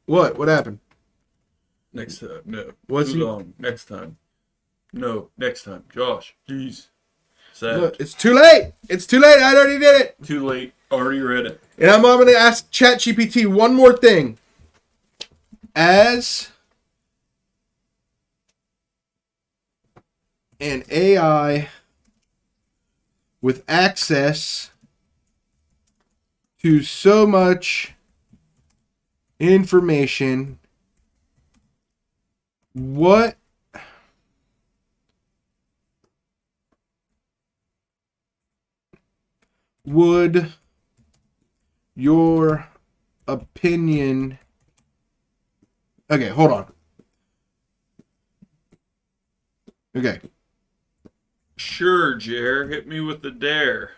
What happened? Next time. No. What's Too he- long. Next time. No. Next time. Josh. Jeez. Sad. Look, it's too late. I already did it. Too late. Already read it. And I'm going to ask ChatGPT one more thing. As an AI with access to so much information, what would your opinion... Okay, hold on. Okay. Sure, Jer. Hit me with the dare.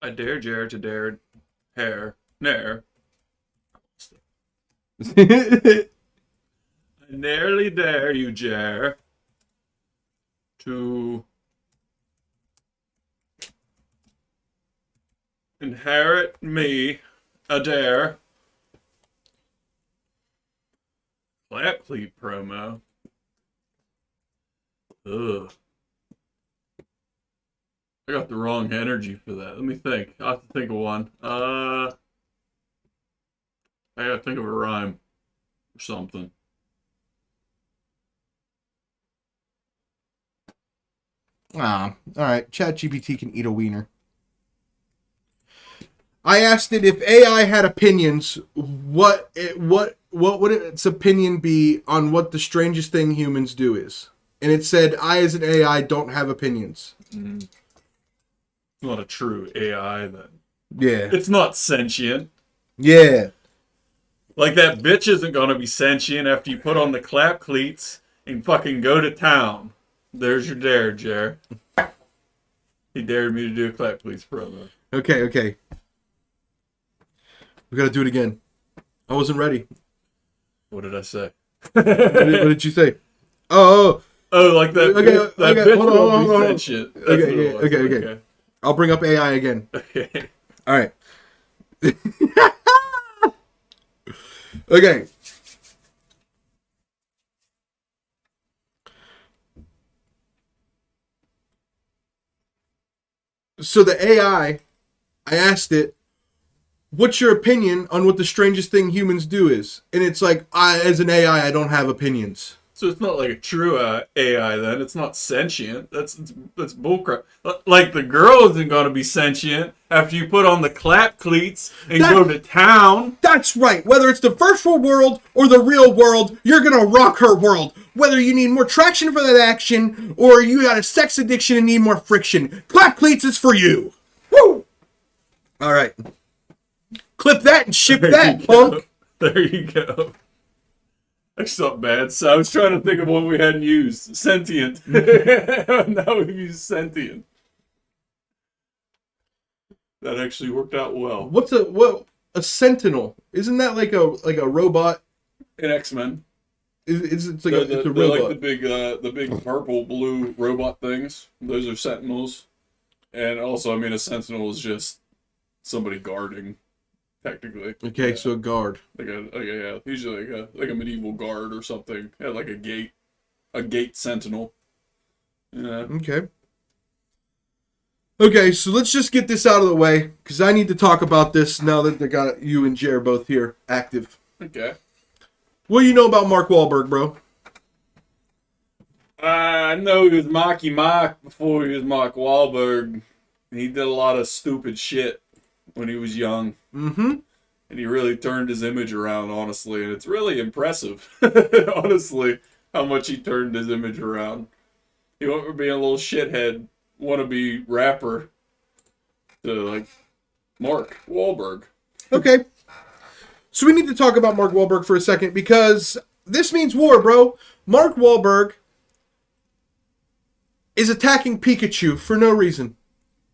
I dare Jer to dare hair nair. I nearly dare you, Jer, to inherit me, a dare. Clap cleat promo. Ugh. I got the wrong energy for that. Let me think. I have to think of one. I gotta think of a rhyme or something. All right. ChatGPT can eat a wiener. I asked it if AI had opinions, what would its opinion be on what the strangest thing humans do is? And it said, I as an AI don't have opinions. It's not a true AI then. Yeah. It's not sentient. Yeah. Like that bitch isn't gonna be sentient after you put on the clap cleats and fucking go to town. There's your dare, Jer. He dared me to do a clap cleats promo. Okay. We gotta do it again. I wasn't ready. What did I say? What did you say? Oh, like that. Okay, that okay, bitch hold on, won't hold be on. sentient. That's what it was. Okay. I'll bring up AI again. Okay. All right. Okay. So the AI, I asked it, what's your opinion on what the strangest thing humans do is? And it's like, as an AI, I don't have opinions. So it's not like a true AI then. It's not sentient. That's bullcrap. Like the girl isn't going to be sentient after you put on the clap cleats and go to town. That's right. Whether it's the virtual world or the real world, you're going to rock her world. Whether you need more traction for that action or you got a sex addiction and need more friction, clap cleats is for you. Woo! All right. Clip that and ship that, punk. There you go. That's not bad. So I was trying to think of what we hadn't used. Sentient. Now we've used sentient. That actually worked out well. What's a sentinel? Isn't that like a robot? In X-Men. It's like They're it's a robot. like the big purple blue robot things. Those are sentinels. And also, I mean, a sentinel is just somebody guarding. Technically. Okay, yeah. so a guard. Usually like a medieval guard or something. Yeah, like a gate sentinel. Yeah. Okay, so let's just get this out of the way, because I need to talk about this now that they got you and Jer both here active. Okay. What do you know about Mark Wahlberg, bro? I know he was Marky Mark before he was Mark Wahlberg. He did a lot of stupid shit when he was young. Mm-hmm. And he really turned his image around, honestly. And it's really impressive, honestly, how much he turned his image around. He went from being a little shithead, wannabe rapper, to, like, Mark Wahlberg. Okay. So we need to talk about Mark Wahlberg for a second, because this means war, bro. Mark Wahlberg is attacking Pikachu for no reason.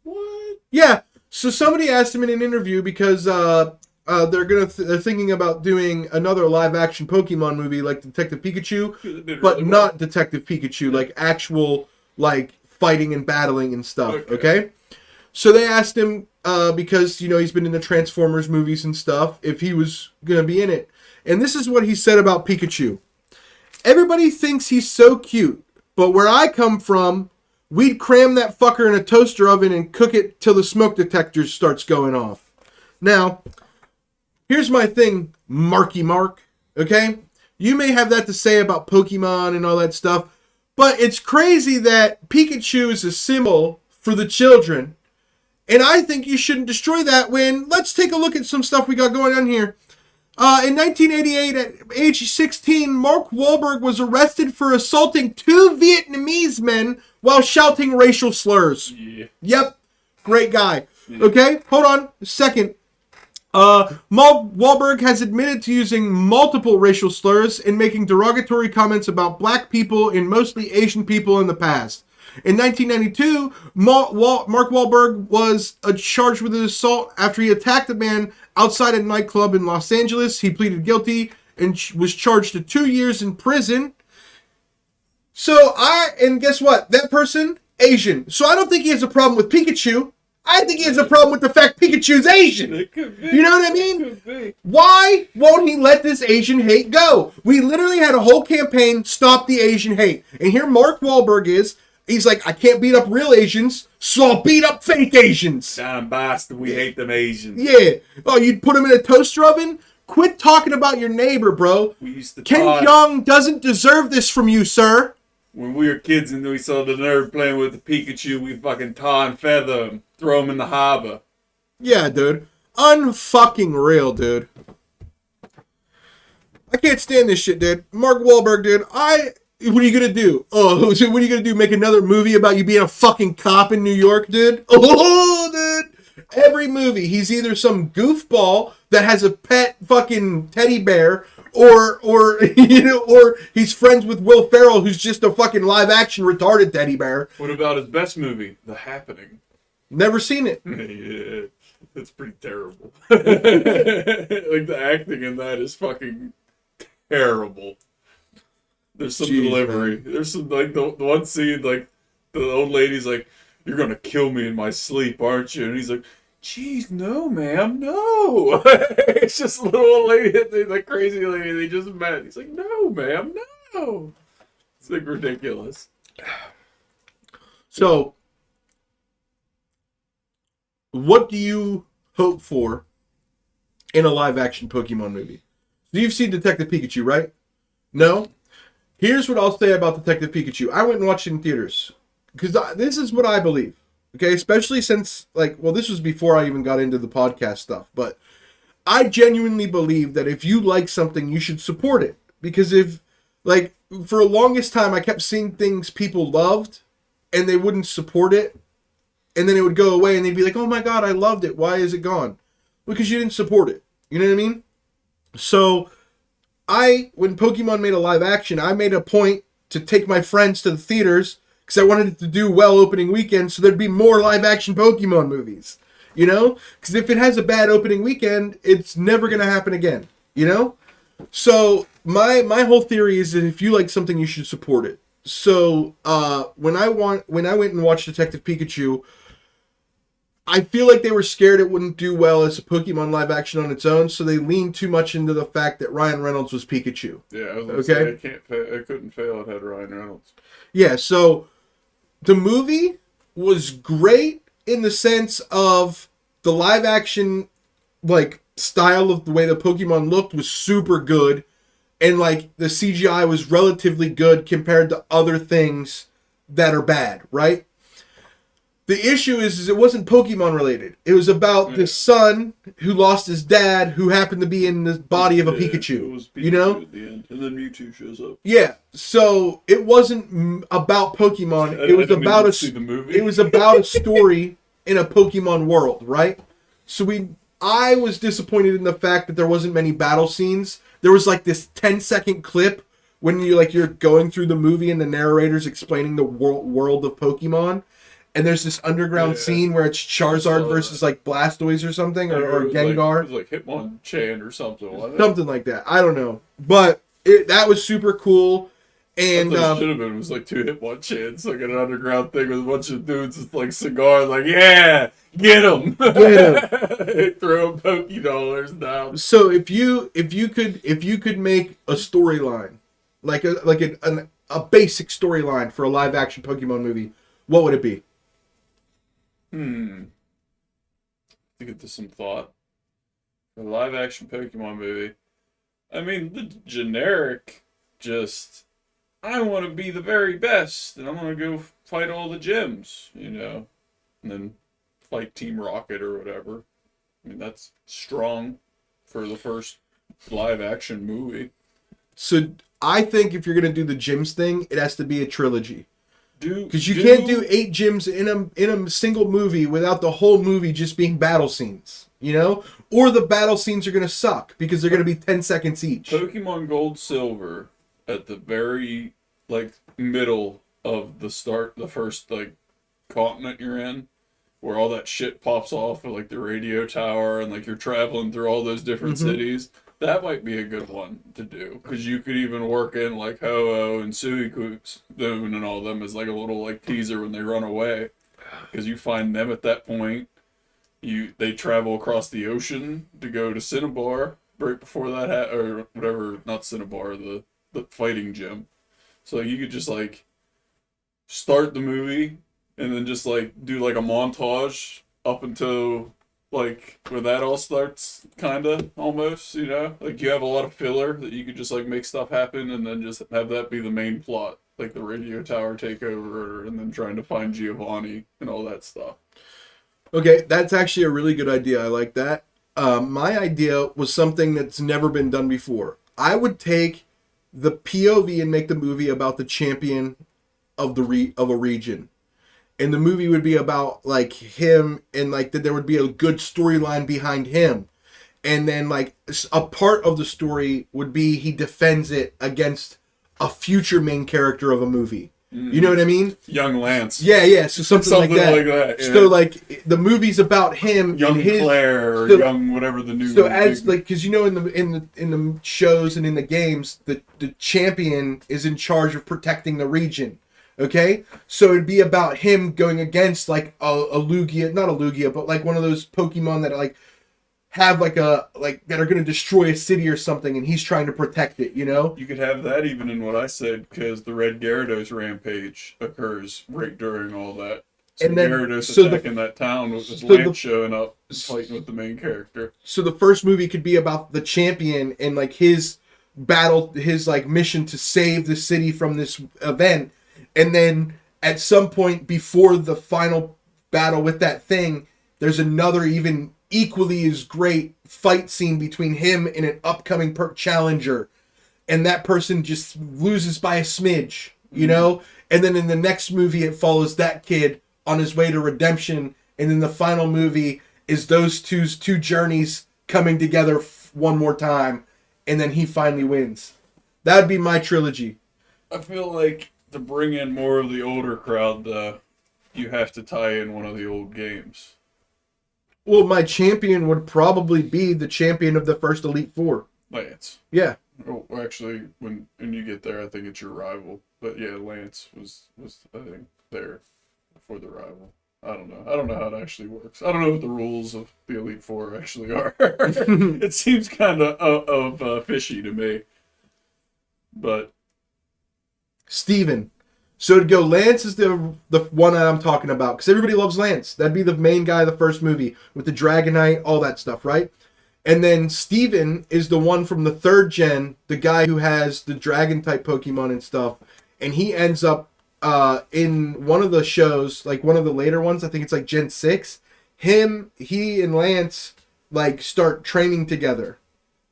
What? Yeah. So somebody asked him in an interview because they're thinking about doing another live action Pokemon movie like Detective Pikachu, but not Detective Pikachu, like actual like fighting and battling and stuff. Okay. So they asked him because he's been in the Transformers movies and stuff if he was gonna be in it, and this is what he said about Pikachu. Everybody thinks he's so cute, but where I come from, we'd cram that fucker in a toaster oven and cook it till the smoke detector starts going off. Now, here's my thing, Marky Mark, okay? You may have that to say about Pokemon and all that stuff, but it's crazy that Pikachu is a symbol for the children, and I think you shouldn't destroy that when, let's take a look at some stuff we got going on here. In 1988, at age 16, Mark Wahlberg was arrested for assaulting 2 Vietnamese men while shouting racial slurs. Yeah. Yep. Great guy. Yeah. Okay, hold on a second. Mark Wahlberg has admitted to using multiple racial slurs and making derogatory comments about black people and mostly Asian people in the past. In 1992, Mark Wahlberg was charged with an assault after he attacked a man outside a nightclub in Los Angeles. He pleaded guilty and was charged to 2 years in prison. And guess what? That person, Asian. So I don't think he has a problem with Pikachu. I think he has a problem with the fact Pikachu's Asian. It could be. You know what I mean? It could be. Why won't he let this Asian hate go? We literally had a whole campaign, stop the Asian hate. And here Mark Wahlberg is. He's like, I can't beat up real Asians, so I'll beat up fake Asians. Down Boston, we hate them Asians. Yeah. Oh, you'd put them in a toaster oven? Quit talking about your neighbor, bro. We used to Ken talk Jeong doesn't deserve this from you, sir. when we were kids and we saw the nerd playing with the Pikachu. We fucking tar and feather him, throw him in the harbor. Yeah, dude. Unfucking real, dude. I can't stand this shit, dude. Mark Wahlberg, dude. What are you gonna do? Oh, so what are you gonna do? Make another movie about you being a fucking cop in New York, dude? Oh, dude. Every movie, he's either some goofball that has a pet fucking teddy bear, or or he's friends with Will Ferrell, who's just a fucking live action retarded teddy bear. What about his best movie, The Happening? Never seen it. Yeah, it's pretty terrible. Like the acting in that is fucking terrible. There's some Jeez, delivery. man. There's some like the one scene like the old lady's like, "You're gonna kill me in my sleep, aren't you?" And he's like, "Geez, no, ma'am, no." It's just a little old lady, like crazy lady they just met. He's like, "No, ma'am, no." It's like ridiculous. So, what do you hope for in a live-action Pokemon movie? So you've seen Detective Pikachu, right? No? Here's what I'll say about Detective Pikachu. I went and watched it in theaters. Because this is what I believe. Okay? Especially since, this was before I even got into the podcast stuff. But I genuinely believe that if you like something, you should support it. Because for the longest time, I kept seeing things people loved, and they wouldn't support it. And then it would go away, and they'd be like, "Oh my god, I loved it. Why is it gone?" Because you didn't support it. You know what I mean? So, when Pokemon made a live action, I made a point to take my friends to the theaters because I wanted it to do well opening weekend, so there'd be more live action Pokemon movies. You know? Because if it has a bad opening weekend, it's never going to happen again. You know? So, my whole theory is that if you like something, you should support it. So, when I went and watched Detective Pikachu, I feel like they were scared it wouldn't do well as a Pokemon live action on its own, so they leaned too much into the fact that Ryan Reynolds was Pikachu. Yeah, I was gonna Okay. say I couldn't fail. It had Ryan Reynolds. Yeah, so the movie was great in the sense of the live action style of the way the Pokemon looked was super good, and the CGI was relatively good compared to other things that are bad, right? The issue is it wasn't Pokemon related. It was about this son who lost his dad, who happened to be in the body of a Yeah, Pikachu. it was Pikachu You know? at the end, and then Mewtwo shows up. Yeah. So it wasn't about Pokemon. It was about see the movie. It was about a story in a Pokemon world, right? So I was disappointed in the fact that there wasn't many battle scenes. There was this 10-second clip when you're going through the movie and the narrator's explaining the world of Pokemon. And there's this underground scene where it's Charizard versus Blastoise or something, or It was Gengar. it was like Hitmonchan or something, wasn't it? Something like that. I don't know. But that was super cool. And That's what it should have been. It was 2 Hitmonchans, an underground thing with a bunch of dudes with cigars, yeah, get them, Get throw $Pokédollars down. so if you could make a storyline, a basic storyline for a live action Pokemon movie, what would it be? To get to some thought. A live action Pokemon movie. I mean, the generic, I want to be the very best, and I'm going to go fight all the gyms, and then fight Team Rocket or whatever. I mean, that's strong for the first live action movie. So I think if you're gonna do the gyms thing, it has to be a trilogy. Because you Do- can't do 8 gyms in a single movie without the whole movie just being battle scenes, Or the battle scenes are going to suck because they're going to be 10 seconds each. Pokemon Gold Silver at the very middle of the first like continent you're in, where all that shit pops off of like the radio tower and like you're traveling through all those different cities. That might be a good one to do, because you could even work in like Ho-Oh and Suicune and all them as like a little like teaser when they run away, because you find them at that point. They travel across the ocean to go to Cinnabar right before that or whatever, not Cinnabar, the fighting gym. So you could just like start the movie and then just like do like a montage up until like when that all starts, kinda, almost, you know? Like you have a lot of filler that you could just like make stuff happen and then just have that be the main plot. Like the radio tower takeover and then trying to find Giovanni and all that stuff. Okay, that's actually a really good idea. I like that. My idea was something that's never been done before. I would take the POV and make the movie about the champion of of a region, and the movie would be about like him, and like that there would be a good storyline behind him, and then like a part of the story would be he defends it against a future main character of a movie. You know what I mean? Young Lance. Yeah. So something like that. Yeah. So like the movie's about him, Young and his, Claire or so, young whatever the new. So as like, because you know in the shows and in the games, the champion is in charge of protecting the region. Okay, so it'd be about him going against like a Lugia, not a Lugia, but like one of those Pokemon that like have like that are going to destroy a city or something, and he's trying to protect it, you know? You could have that even in what I said, because the Red Gyarados rampage occurs right during all that. So And then Gyarados attacking that town with his so Lance showing up, fighting with the main character. So the first movie could be about the champion and like his battle, his like mission to save the city from this event, and then at some point before the final battle with that thing, there's another even equally as great fight scene between him and an upcoming challenger, and that person just loses by a smidge, you know? And then in the next movie it follows that kid on his way to redemption, and then the final movie is those two journeys coming together one more time, and then he finally wins. That would be my trilogy. I feel like to bring in more of the older crowd, you have to tie in one of the old games. Well, my champion would probably be the champion of the first Elite Four. Lance. Yeah. Oh, actually, when you get there, I think it's your rival. But yeah, Lance was I think there before the rival. I don't know how it actually works. I don't know what the rules of the Elite Four actually are. It seems kind of fishy to me. But Steven. So to go, Lance is the one that I'm talking about, because everybody loves Lance. That'd be the main guy of the first movie with the Dragonite, all that stuff, right? And then Steven is the one from the third gen, the guy who has the dragon type Pokemon and stuff, and he ends up in one of the shows, like one of the later ones, I think it's like Gen 6. He and Lance like start training together.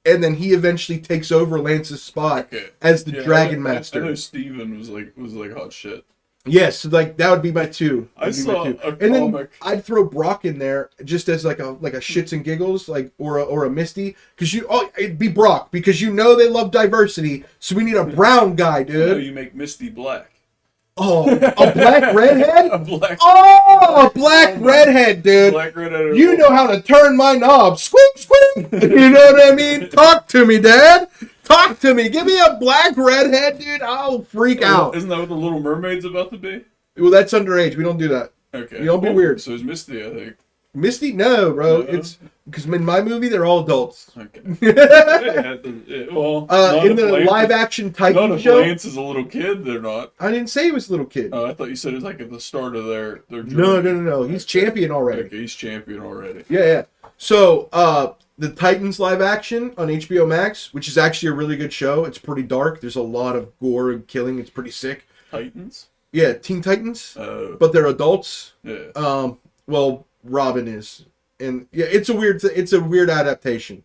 And then he eventually takes over Lance's spot as the Dragon Master. I know Steven was like hot shit. Yes, so like that would be my two. I saw a and then comic. I'd throw Brock in there just as like a shits and giggles, like or a Misty, because it'd be Brock, because you know they love diversity, so we need a brown guy, dude. No, you make Misty black. Oh, a black redhead? A black. Oh, a black redhead, dude. Black redhead. You know how to turn my knob. Squeak, squeak. You know what I mean? Talk to me, Dad. Talk to me. Give me a black redhead, dude. I'll freak out. Isn't that what the Little Mermaid's about to be? Well, that's underage. We don't do that. Okay. You don't be weird. So is Misty, I think. Misty? No, bro. No? It's because in my movie they're all adults. Okay. In Well, the live action None Titan of show, Lance is a little kid. They're not. I didn't say he was a little kid. Oh, I thought you said it's like at the start of their No. journey. He's champion already. Okay, he's champion already. Yeah. So, the Titans live action on HBO Max, which is actually a really good show. It's pretty dark. There's a lot of gore and killing. It's pretty sick. Titans? Yeah, Teen Titans, Oh. but they're adults. Yeah. Well, Robin is, and yeah, it's a weird adaptation.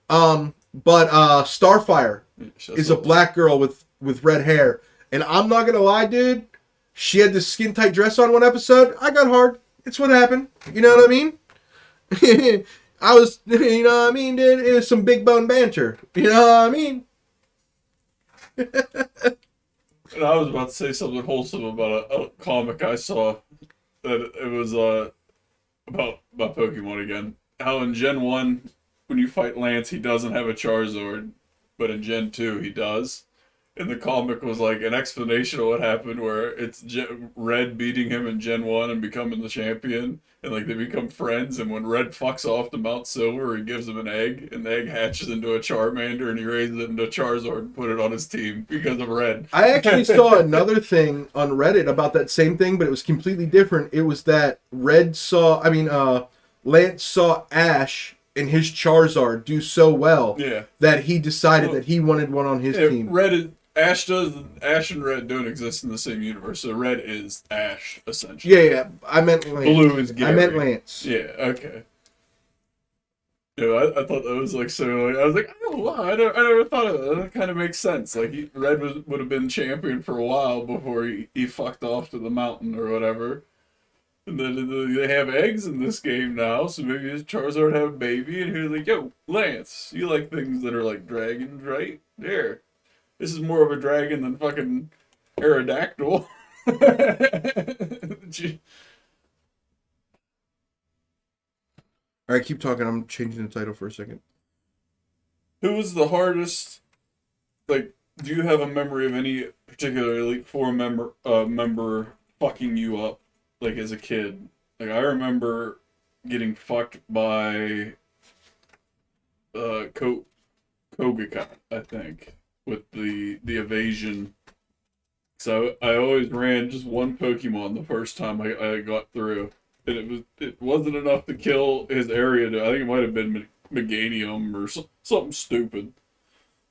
But Starfire is a black girl with red hair, and I'm not gonna lie, dude. She had this skin tight dress on one episode. I got hard. It's what happened. You know what I mean? I was, you know what I mean, dude? It was some big bone banter. You know what I mean? And I was about to say something wholesome about a comic I saw. That it was about Pokemon again. How in Gen 1, when you fight Lance, he doesn't have a Charizard, but in Gen 2, he does. And the comic was like an explanation of what happened, where it's Red beating him in Gen 1 and becoming the champion, and like they become friends, and when Red fucks off to Mount Silver, he gives him an egg, and the egg hatches into a Charmander, and he raises it into Charizard and put it on his team because of Red. I actually saw another thing on Reddit about that same thing, but it was completely different. It was that Lance saw Ash and his Charizard do so well that he decided that he wanted one on his team. Ash and Red don't exist in the same universe, so Red is Ash, essentially. Yeah. I meant Lance. Blue is Gary. I meant Lance. Yeah, okay. Yeah, I thought that was like so. Like, I was like, oh wow, I never thought of that. That kind of makes sense. Like Red would have been champion for a while before he fucked off to the mountain or whatever. And then they have eggs in this game now, so maybe his Charizard have a baby, and he's like, yo, Lance, you like things that are like dragons, right? There. This is more of a dragon than fucking Aerodactyl. All right, keep talking. I'm changing the title for a second. Who was the hardest? Like, do you have a memory of any particular Elite Four member fucking you up, like as a kid? Like, I remember getting fucked by Kogaka, I think, with the evasion. So I always ran just one Pokemon the first time I got through. And it wasn't enough to kill his area. I think it might have been Meganium or something stupid.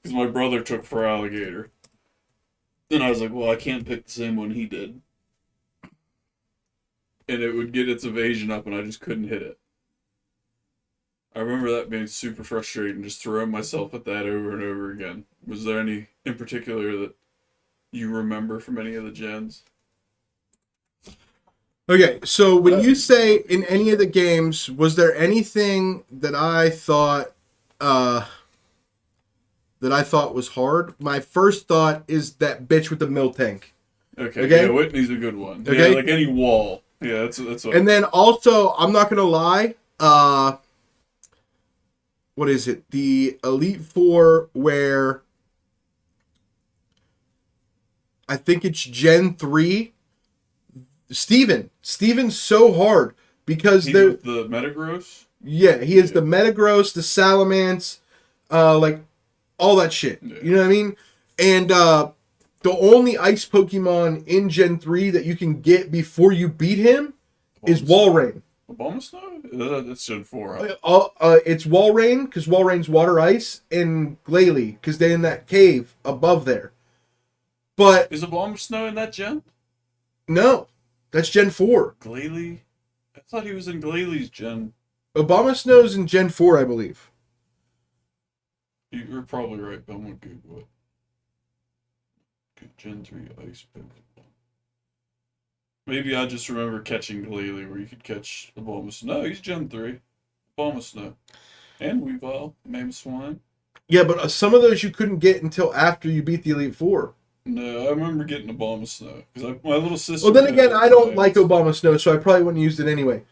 Because my brother took for Alligator. And I was like, well, I can't pick the same one he did. And it would get its evasion up and I just couldn't hit it. I remember that being super frustrating, just throwing myself at that over and over again. Was there any in particular that you remember from any of the gens? Okay, so when you say in any of the games, was there anything that I thought was hard? My first thought is that bitch with the Miltank. Okay? Yeah, Whitney's a good one. Okay? Yeah, like any wall. Yeah, that's what. And then also, I'm not gonna lie, what is it? The Elite Four where I think it's Gen 3. Steven's so hard because they're the Metagross. Yeah, he is the Metagross, the Salamence, like all that shit. Yeah. You know what I mean? And the only ice Pokemon in Gen 3 that you can get before you beat him is Walrein. Abomasnow? That's Gen 4. It's Walrein because Walrein's water ice, and Glalie because they're in that cave above there. But is Abomasnow in that gen? No. That's Gen 4. Glalie? I thought he was in Glalie's gen. Abomasnow's in Gen 4, I believe. You're probably right, but I'm going to Google it. Gen 3 Ice Pokemon. Maybe I just remember catching Glalie where you could catch Abomasnow. No, he's Gen 3. Abomasnow. And Weavile. Mamoswine. Yeah, but some of those you couldn't get until after you beat the Elite Four. No, I remember getting Abomasnow. Because my little sister... Well, then again, I don't like Abomasnow, so I probably wouldn't use it anyway.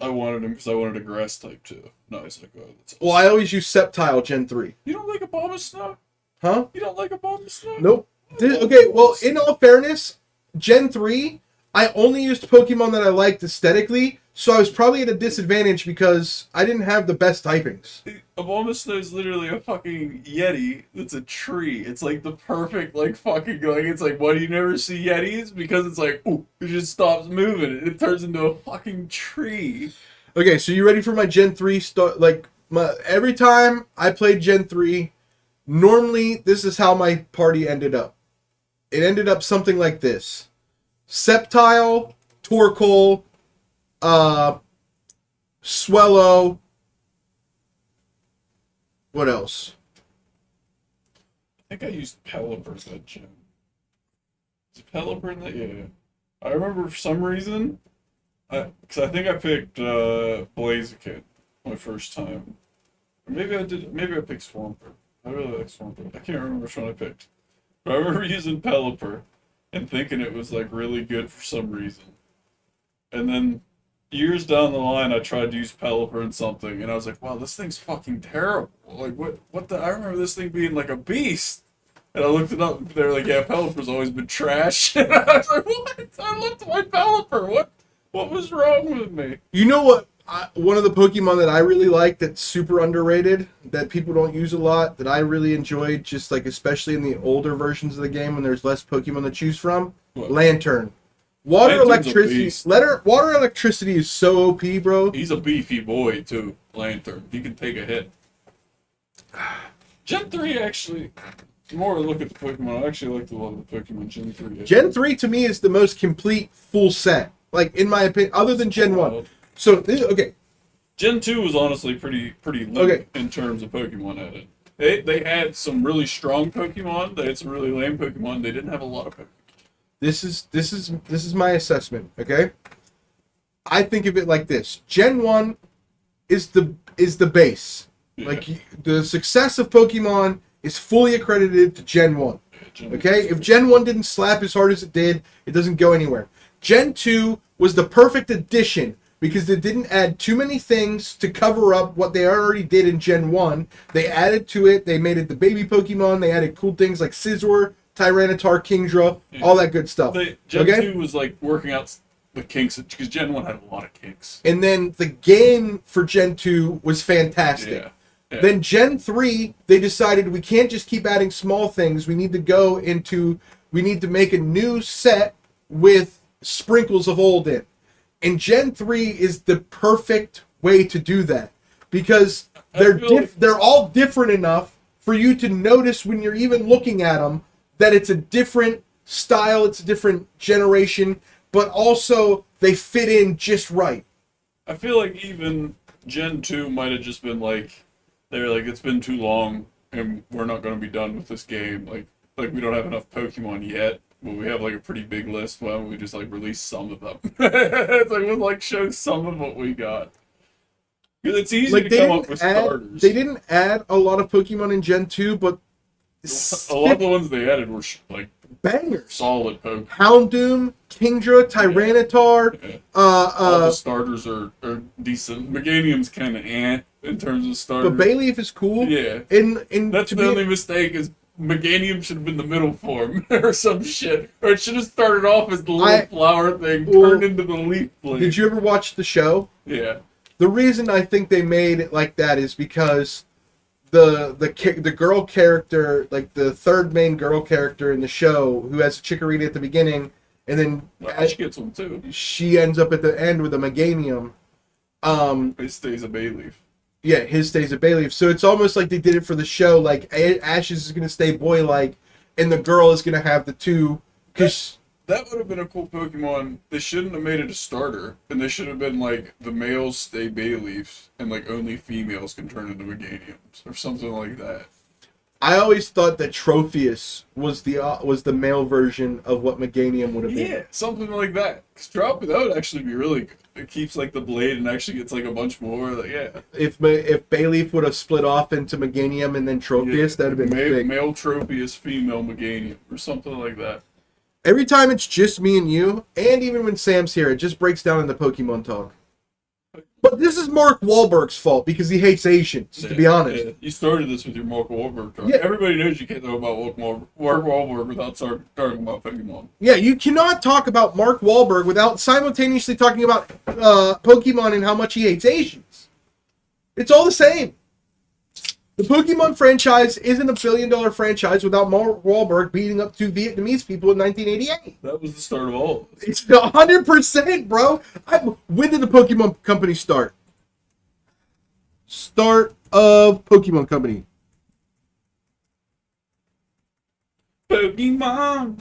I wanted him because I wanted a grass type too. No, it's like, oh, that's awesome. Well, I always use Sceptile Gen 3. You don't like Abomasnow? Huh? You don't like Abomasnow? Nope. Okay, well, in all fairness, Gen 3, I only used Pokemon that I liked aesthetically, so I was probably at a disadvantage because I didn't have the best typings. Abomasnow is literally a fucking Yeti that's a tree. It's like the perfect, like, fucking, like, it's like, why do you never see Yetis? Because it's like, ooh, it just stops moving. It turns into a fucking tree. Okay, so you ready for my Gen 3 start? Like, every time I played Gen 3, normally this is how my party ended up. It ended up something like this. Sceptile, Torkoal, Swellow. What else? I think I used Pelipper that gym. Is it Pelipper in that? Yeah. I remember for some reason, because I think I picked Blaziken my first time. Or maybe I did. Maybe I picked Swampert. I really like Swampert. I can't remember which one I picked. I remember using Pelipper and thinking it was like really good for some reason. And then years down the line, I tried to use Pelipper in something, and I was like, wow, this thing's fucking terrible. Like, what the? I remember this thing being like a beast. And I looked it up, and they were like, yeah, Pelipper's always been trash. And I was like, what? I loved my Pelipper. What was wrong with me? You know what? One of the Pokemon that I really like that's super underrated, that people don't use a lot, that I really enjoyed, just like especially in the older versions of the game when there's less Pokemon to choose from, What? Lantern. Water Lantern's a electricity. beast. Water electricity is so OP, bro. He's a beefy boy, too, Lantern. He can take a hit. Gen 3, actually, the more I look at the Pokemon, I actually like a lot of the Pokemon Gen 3. Gen 3 to me is the most complete full set. Like, in my opinion, other than Gen 1. So, okay. Gen 2 was honestly pretty lit Okay. in terms of Pokemon added. They had some really strong Pokemon. They had some really lame Pokemon. They didn't have a lot of Pokemon. This is my assessment, okay? I think of it like this. Gen 1 is the base. Yeah. Like the success of Pokemon is fully accredited to Gen 1. Gen Okay? If Gen 1 didn't slap as hard as it did, it doesn't go anywhere. Gen 2 was the perfect addition because it didn't add too many things to cover up what they already did in Gen 1. They added to it, they made it the baby Pokemon, they added cool things like Scizor, Tyranitar, Kingdra, all that good stuff. Gen Okay? 2 was like working out the kinks because Gen 1 had a lot of kinks. And then the game for Gen 2 was fantastic. Yeah. Yeah. Then Gen 3, they decided we can't just keep adding small things. We need to make a new set with sprinkles of old in. And Gen 3 is the perfect way to do that. Because they're all different enough for you to notice when you're even looking at them that it's a different style, it's a different generation, but also they fit in just right. I feel like even Gen 2 might have just been like, they're like, it's been too long and we're not going to be done with this game. Like we don't have enough Pokemon yet, but we have like a pretty big list. Why don't we just like release some of them? It's like, we'll like show some of what we got. Because it's easy to come up with starters. They didn't add a lot of Pokemon in Gen 2, but A lot of the ones they added were like bangers. solid Pokemon. Houndoom, Kingdra, Tyranitar, Yeah. All the uh, starters are decent. Meganium's kind of in terms of starters. but Bayleaf is cool. Yeah. And That's to the be- only mistake is Meganium should have been the middle form or some shit. Or it should have started off as the little flower thing, Well, turned into the leaf blade. Did you ever watch the show? Yeah. The reason I think they made it like that is because the girl character, like the third main girl character in the show, who has Chikorita at the beginning, and then Ash gets one too. she ends up at the end with a Meganium. It stays a Bayleaf. Yeah, his stays at Bayleaf. So it's almost like they did it for the show. Like Ash is going to stay boy-like, and the girl is going to have the two. Cause That would have been a cool Pokemon. They shouldn't have made it a starter, and they should have been like the males stay Bayleafs, and like only females can turn into Meganiums or something like that. I always thought that Tropheus was the male version of what Meganium would have been. Yeah, something like that. Cause that would actually be really good. It keeps like the blade and actually gets like a bunch more. Like, yeah. If Bayleaf would have split off into Meganium and then Tropheus, that would have been big. Male Tropius, female Meganium, or something like that. Every time it's just me and you, and even when Sam's here, it just breaks down into Pokemon talk. But this is Mark Wahlberg's fault because he hates Asians, to be honest. Yeah. You started this with your Mark Wahlberg talk. Yeah. Everybody knows you can't talk about Mark Wahlberg without talking about Pokemon. Yeah, you cannot talk about Mark Wahlberg without simultaneously talking about Pokemon and how much he hates Asians. It's all the same. The Pokemon franchise isn't a billion-dollar franchise without Mark Wahlberg beating up two Vietnamese people in 1988. That was the start of all of this. It's 100%, bro. When did the Pokemon Company start? Start of Pokemon Company. Pokemon.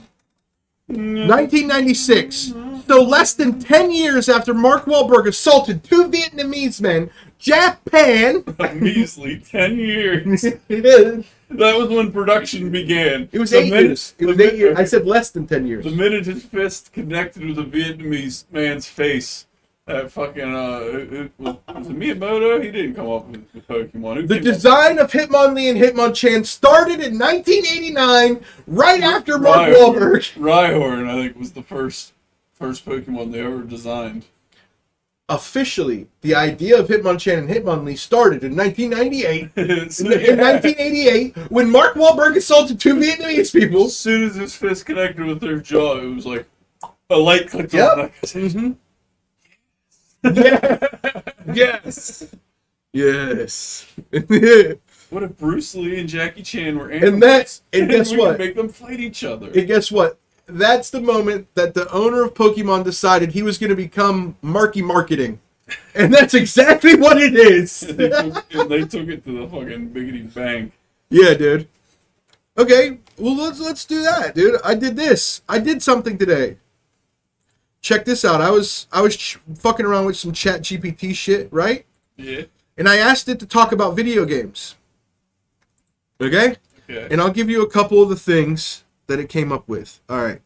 1996. So less than 10 years after Mark Wahlberg assaulted two Vietnamese men, Japan. A measly 10 years. It That was when production began. was The 8 minute- years. It was the 8 years. I minute- said less than 10 years. The minute his fist connected with a Vietnamese man's face, That fucking was it Miyamoto? He didn't come up with Pokemon. Who The came up- design of Hitmonlee and Hitmonchan started in 1989, right after Mark Rhyhorn. Wahlberg. Rhyhorn, I think, was the first Pokemon they ever designed. Officially, the idea of Hitmonchan and Hitmonlee started in 1998. So, In 1988, when Mark Wahlberg assaulted two Vietnamese people. as soon as his fist connected with their jaw, it was like a light clicked Yep. on. Like, Mm-hmm. Yes. Yes. what if Bruce Lee and Jackie Chan were And animals? guess we what? could make them fight each other. And guess what? That's the moment that the owner of Pokemon decided he was going to become Marky Marketing. And that's exactly what it is. And they took it to the fucking biggity bank. Yeah, dude. Okay, well let's do that, dude. I did this. I did something today. Check this out. I was fucking around with some Chat GPT shit, right? Yeah. And I asked it to talk about video games. Okay? Okay. And I'll give you a couple of the things that it came up with. All right.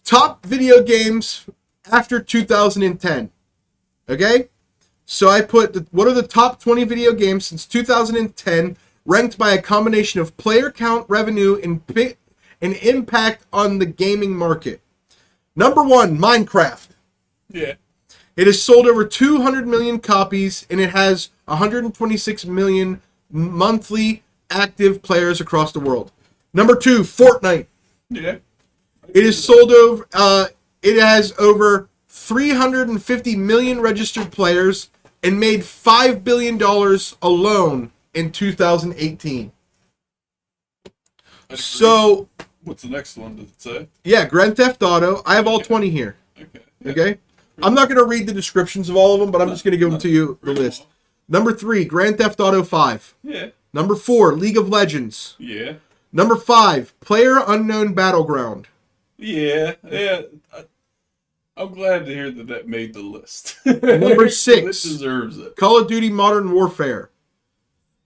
Top video games after 2010. Okay? So I put what are the top 20 video games since 2010 ranked by a combination of player count, revenue, and impact on the gaming market. Number 1, Minecraft. Yeah. It has sold over 200 million copies, and it has 126 million monthly active players across the world. Number 2, Fortnite. Yeah. It is sold over. It has over 350 million registered players and made $5 billion alone in 2018. So What's the next one? Does it say? yeah, Grand Theft Auto. I have all 20 here. Okay. Okay, I'm not going to read the descriptions of all of them, but I'm just going to give them to you the list. Number 3, Grand Theft Auto 5. Yeah. Number 4, League of Legends. Yeah. Number 5, Player Unknown Battleground. Yeah. Yeah. I'm glad to hear that made the list. Number 6. It deserves it. Call of Duty Modern Warfare.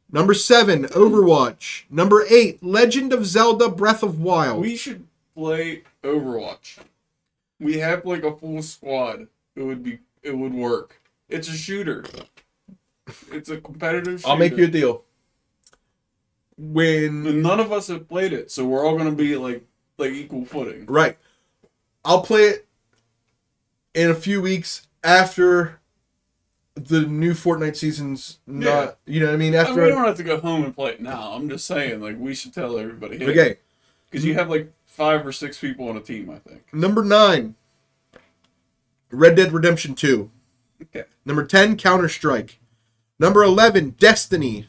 Number 7, Overwatch. Number 8, Legend of Zelda Breath of Wild. We should play Overwatch. We have like a full squad. It would work. It's a shooter. It's a competitive shooter. I'll make you a deal. When And none of us have played it, so we're all gonna be like equal footing. right, I'll play it in a few weeks after the new Fortnite season's not. You know what I mean? I After mean, we don't have to go home and play it now. I'm just saying, like, we should tell everybody. Hey, okay. because you have like 5 or 6 people on a team, I think. Number 9, Red Dead Redemption 2. Okay. Number 10, Counter-Strike. Number 11, Destiny.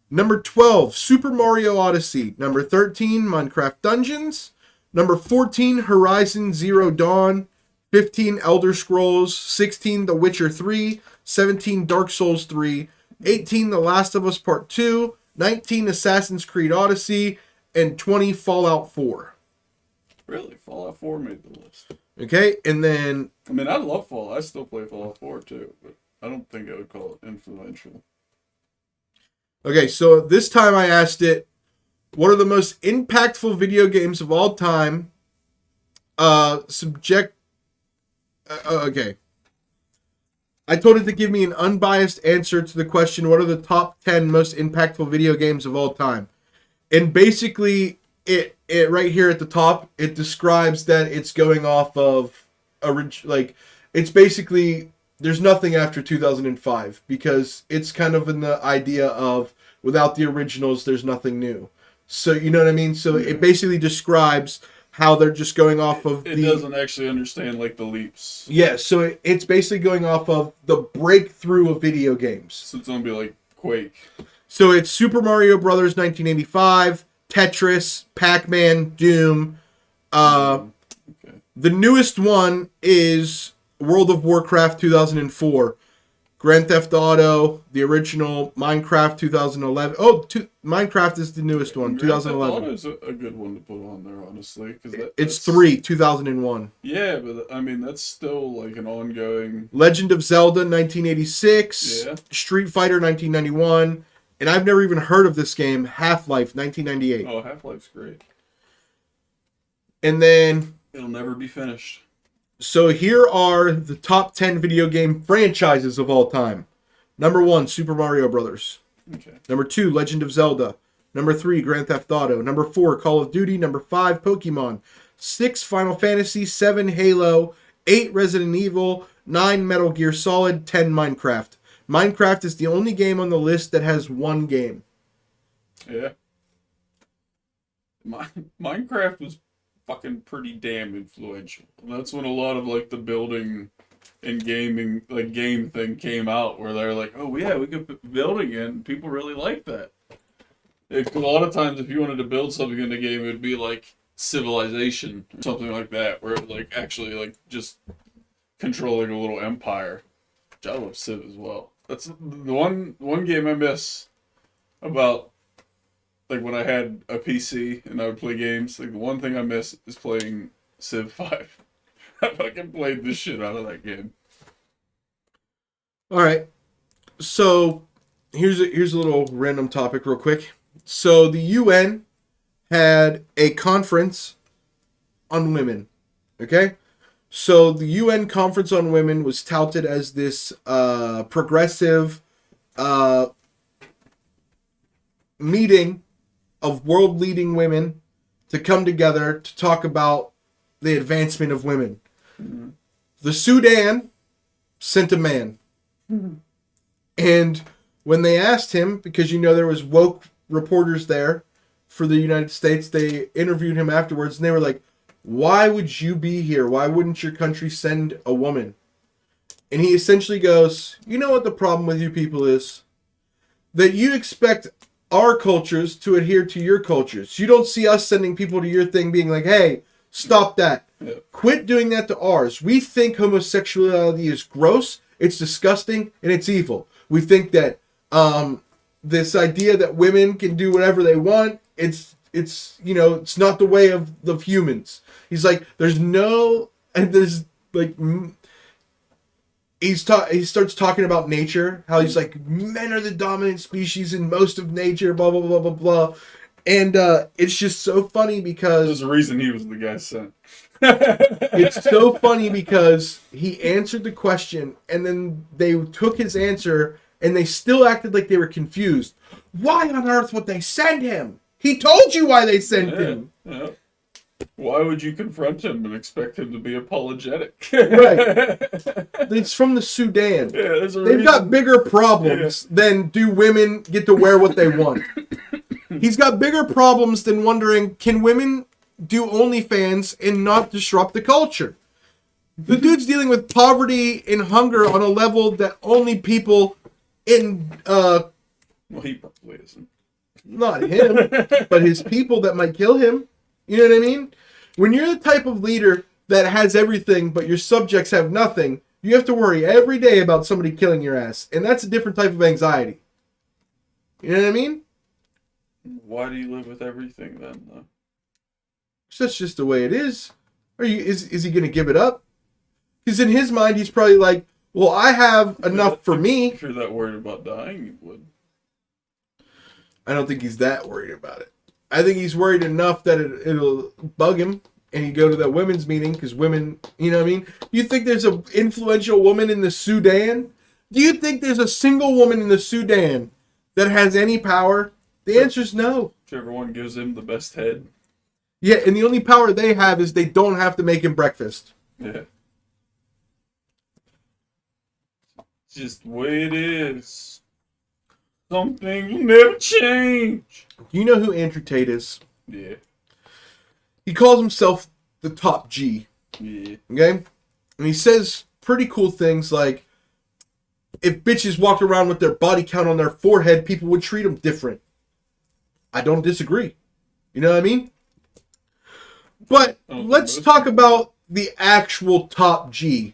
Number 12, Super Mario Odyssey. Number 13, Minecraft Dungeons. Number 14, Horizon Zero Dawn. 15, Elder Scrolls. 16, The Witcher 3. 17, Dark Souls 3. 18, The Last of Us Part 2. 19, Assassin's Creed Odyssey. And 20, Fallout 4. Really, Fallout 4 made the list. Okay, and then I mean, I love Fallout. I still play Fallout 4 too, but I don't think I would call it influential. okay, so this time I asked it, what are the most impactful video games of all time? Okay. I told it to give me an unbiased answer to the question, what are the top 10 most impactful video games of all time? And basically, it right here at the top, it describes that it's going off of, it's basically, there's nothing after 2005, because it's kind of in the idea of, without the originals, there's nothing new. So, you know what I mean? So it basically describes how they're just going off of It doesn't actually understand like the leaps. Yeah, so it's basically going off of the breakthrough of video games. So it's gonna be like Quake. So it's Super Mario Brothers 1985, Tetris, Pac-Man, Doom. Okay. The newest one is World of Warcraft 2004, Grand Theft Auto, the original, Minecraft 2011. Minecraft is the newest one, Grand Theft 2011. Auto is a good one to put on there, honestly. It's 3, 2001. Yeah, but I mean, that's still like an ongoing. Legend of Zelda 1986, Yeah. Street Fighter 1991, and I've never even heard of this game, Half-Life 1998. Oh, Half-Life's great. And then It'll never be finished. So here are the top 10 video game franchises of all time. Number 1, Super Mario Brothers. Okay. Number 2, Legend of Zelda. Number 3, Grand Theft Auto. Number 4, Call of Duty. Number 5, Pokemon. 6, Final Fantasy. 7, Halo. 8, Resident Evil. 9, Metal Gear Solid. 10, Minecraft. Minecraft is the only game on the list that has one game. Yeah. Minecraft was fucking pretty damn influential. And that's when a lot of like the building and gaming, like game thing came out, where they're like, oh yeah, we could put building in. People really like that. A lot of times, if you wanted to build something in the game, it would be like Civilization or something like that, where it like actually like just controlling a little empire. Which I love Civ as well. That's the one game I miss about like when I had a PC and I would play games. Like the one thing I miss is playing Civ 5. I fucking played the shit out of that game. All right. So here's a little random topic real quick. So the UN had a conference on women. Okay? So the UN Conference on Women was touted as this progressive meeting of world-leading women to come together to talk about the advancement of women. Mm-hmm. The Sudan sent a man. Mm-hmm. And when they asked him, because you know there was woke reporters there for the United States, they interviewed him afterwards, and they were like, why would you be here? Why wouldn't your country send a woman? And he essentially goes, you know what the problem with you people is? That you expect our cultures to adhere to your cultures. You don't see us sending people to your thing being like, hey, stop that. Yeah. Quit doing that to ours. We think homosexuality is gross, it's disgusting, and it's evil. We think that this idea that women can do whatever they want, it's you know, it's not the way of the humans. He's like, he starts talking about nature, how he's like, men are the dominant species in most of nature, blah, blah, blah, blah, blah. And it's just so funny because... There's a reason he was the guy sent. It's so funny because he answered the question, and then they took his answer, and they still acted like they were confused. Why on earth would they send him? He told you why they sent him. Yeah. Why would you confront him and expect him to be apologetic? Right. It's from the Sudan. Yeah, they've got bigger problems than do women get to wear what they want. He's got bigger problems than wondering, can women do OnlyFans and not disrupt the culture? The dude's dealing with poverty and hunger on a level that only people in... well, he probably isn't. Not him, but his people that might kill him. You know what I mean? When you're the type of leader that has everything, but your subjects have nothing, you have to worry every day about somebody killing your ass. And that's a different type of anxiety. You know what I mean? Why do you live with everything then, though? That's just the way it is. Is he going to give it up? Because in his mind, he's probably like, well, I have enough for me. If you're that worried about dying, you would. I don't think he's that worried about it. I think he's worried enough that it'll bug him and he'd go to that women's meeting because women, you know what I mean? You think there's an influential woman in the Sudan? Do you think there's a single woman in the Sudan that has any power? The answer is no. Everyone gives him the best head. Yeah, and the only power they have is they don't have to make him breakfast. Yeah. It's just the way it is. Something will never change. You know who Andrew Tate is? Yeah. He calls himself the top G. Yeah. Okay? And he says pretty cool things like, if bitches walked around with their body count on their forehead, people would treat them different. I don't disagree. You know what I mean? But let's talk about the actual top G.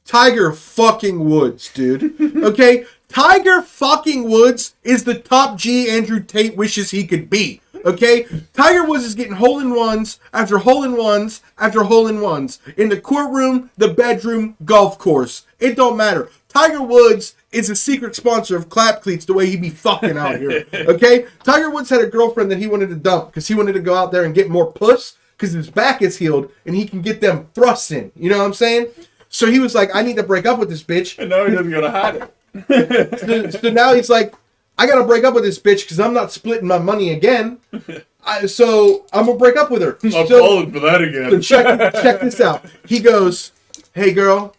Tiger fucking Woods, dude. Okay? Tiger fucking Woods is the top G Andrew Tate wishes he could be. Okay? Tiger Woods is getting hole-in-ones after hole-in-ones after hole-in-ones. In the courtroom, the bedroom, golf course. It don't matter. Tiger Woods is a secret sponsor of Clap Cleats the way he be fucking out here. Okay? Tiger Woods had a girlfriend that he wanted to dump because he wanted to go out there and get more puss. because his back is healed and he can get them thrusts in. You know what I'm saying? So he was like, I need to break up with this bitch. And now he doesn't gotta hide it. So now he's like, I gotta break up with this bitch because I'm not splitting my money again. So I'm gonna break up with her. I'm So- falling for that again. so check this out. He goes, hey girl,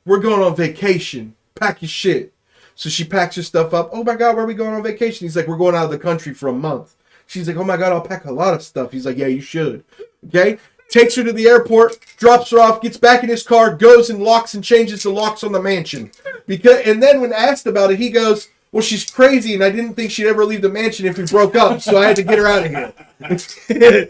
we're going on vacation. Pack your shit. So she packs her stuff up. Oh my God, where are we going on vacation? He's like, we're going out of the country for a month. She's like, oh my God, I'll pack a lot of stuff. He's like, yeah, you should. Okay? Takes her to the airport, drops her off, gets back in his car, goes and locks and changes the locks on the mansion. And then when asked about it, he goes, well, she's crazy and I didn't think she'd ever leave the mansion if we broke up, so I had to get her out of here.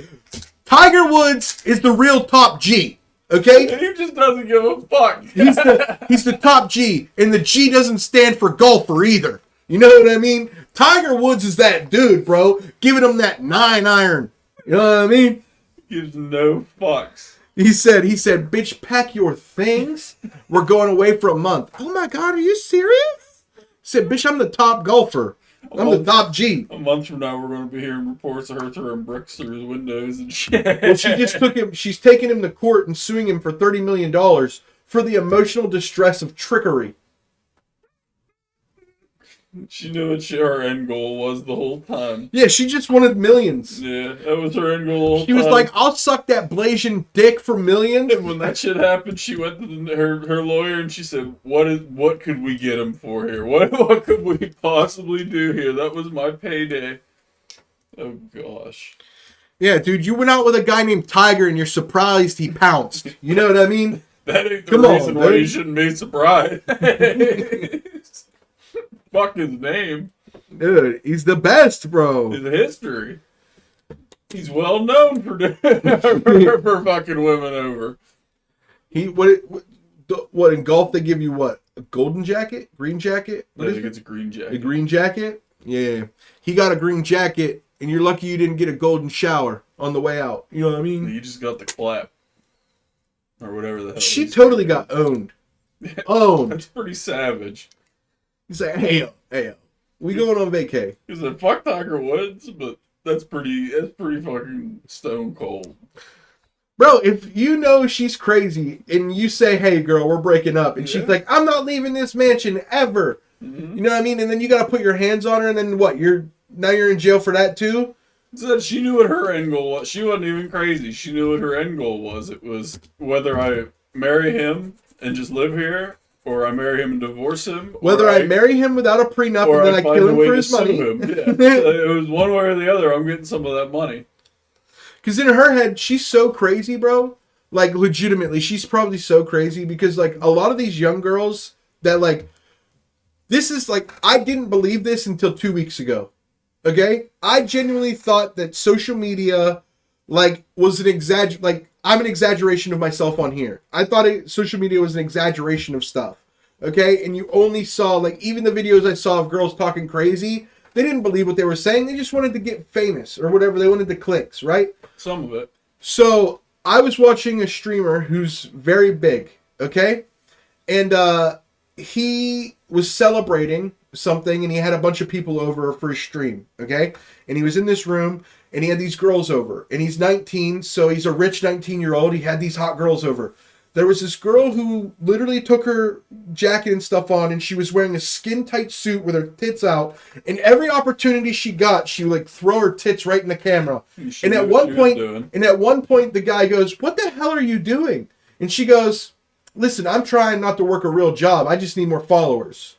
Tiger Woods is the real top G. Okay? And he just doesn't give a fuck. He's the top G, and the G doesn't stand for golfer either. You know what I mean? Tiger Woods is that dude, bro, giving him that 9-iron. You know what I mean? Gives no fucks. He said, bitch, pack your things. We're going away for a month. Oh my God, are you serious? He said, bitch, I'm the top golfer. I'm the top G. A month from now, we're going to be hearing reports of her throwing bricks through his windows and shit. Well, she just took him. She's taking him to court and suing him for $30 million for the emotional distress of trickery. She knew what her end goal was the whole time. Yeah, she just wanted millions. Yeah, that was her end goal the whole She was time. like, I'll suck that Blasian dick for millions. And when that shit happened, she went to her lawyer and she said, "What could we get him for here? What could we possibly do here? That was my payday." Oh gosh. Yeah, dude, you went out with a guy named Tiger and you're surprised he pounced. You know what I mean? That ain't the Come on, reason why dude. you shouldn't be surprised. Fuck his name. Dude, he's the best, bro. His history. He's well known for for fucking women over. He what in golf they give you what? A golden jacket? Green jacket? What I is think it? it's a green jacket. A green jacket? Yeah. He got a green jacket and you're lucky you didn't get a golden shower on the way out. You know what I mean? You just got the clap. Or whatever the hell. She it is. totally got owned. Owned. That's pretty savage. He's like, hey, we going on vacay. He's like, fuck Tiger Woods, but that's pretty fucking stone cold. Bro, if you know she's crazy and you say, hey, girl, we're breaking up, and she's Yeah. like, I'm not leaving this mansion ever. Mm-hmm. You know what I mean? And then you got to put your hands on her, and then what? You're in jail for that too? So she knew what her end goal was. She wasn't even crazy. She knew what her end goal was. It was whether I marry him and just live here, or I marry him and divorce him. Whether I marry him without a prenup or and then I find kill a him way for to his sue money. him. Yeah. So it was one way or the other. I'm getting some of that money. Because in her head, she's so crazy, bro. Like, legitimately, she's probably so crazy because, like, a lot of these young girls that, like, this is, like, I didn't believe this until 2 weeks ago. Okay? I genuinely thought that social media, like, was I'm an exaggeration of myself on here. I thought social media was an exaggeration of stuff. Okay? And you only saw, like, even the videos I saw of girls talking crazy, they didn't believe what they were saying. They just wanted to get famous or whatever. They wanted the clicks, right? Some of it. So I was watching a streamer who's very big, okay? And he was celebrating something and he had a bunch of people over for his stream, okay? And he was in this room and he had these girls over. And he's 19, so he's a rich 19-year-old. He had these hot girls over. There was this girl who literally took her jacket and stuff on and she was wearing a skin-tight suit with her tits out. And every opportunity she got, she would like throw her tits right in the camera. She And knew at what one she was point, doing. the guy goes, "What the hell are you doing?" And she goes, "Listen, I'm trying not to work a real job. I just need more followers."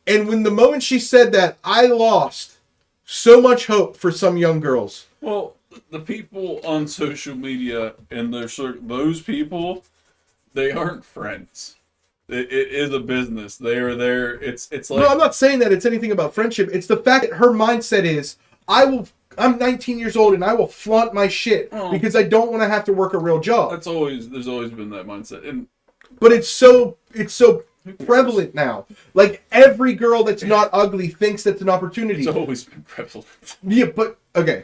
And when the moment she said that, I lost so much hope for some young girls. Well, the people on social media and those people, they aren't friends. It is a business. They are there. It's like No, I'm not saying that it's anything about friendship. It's the fact that her mindset is, I'm 19 years old and I will flaunt my shit Oh. because I don't want to have to work a real job. there's always been that mindset. And But it's so prevalent now. Like every girl that's not ugly thinks that's an opportunity. it's always been prevalent. Yeah, but okay.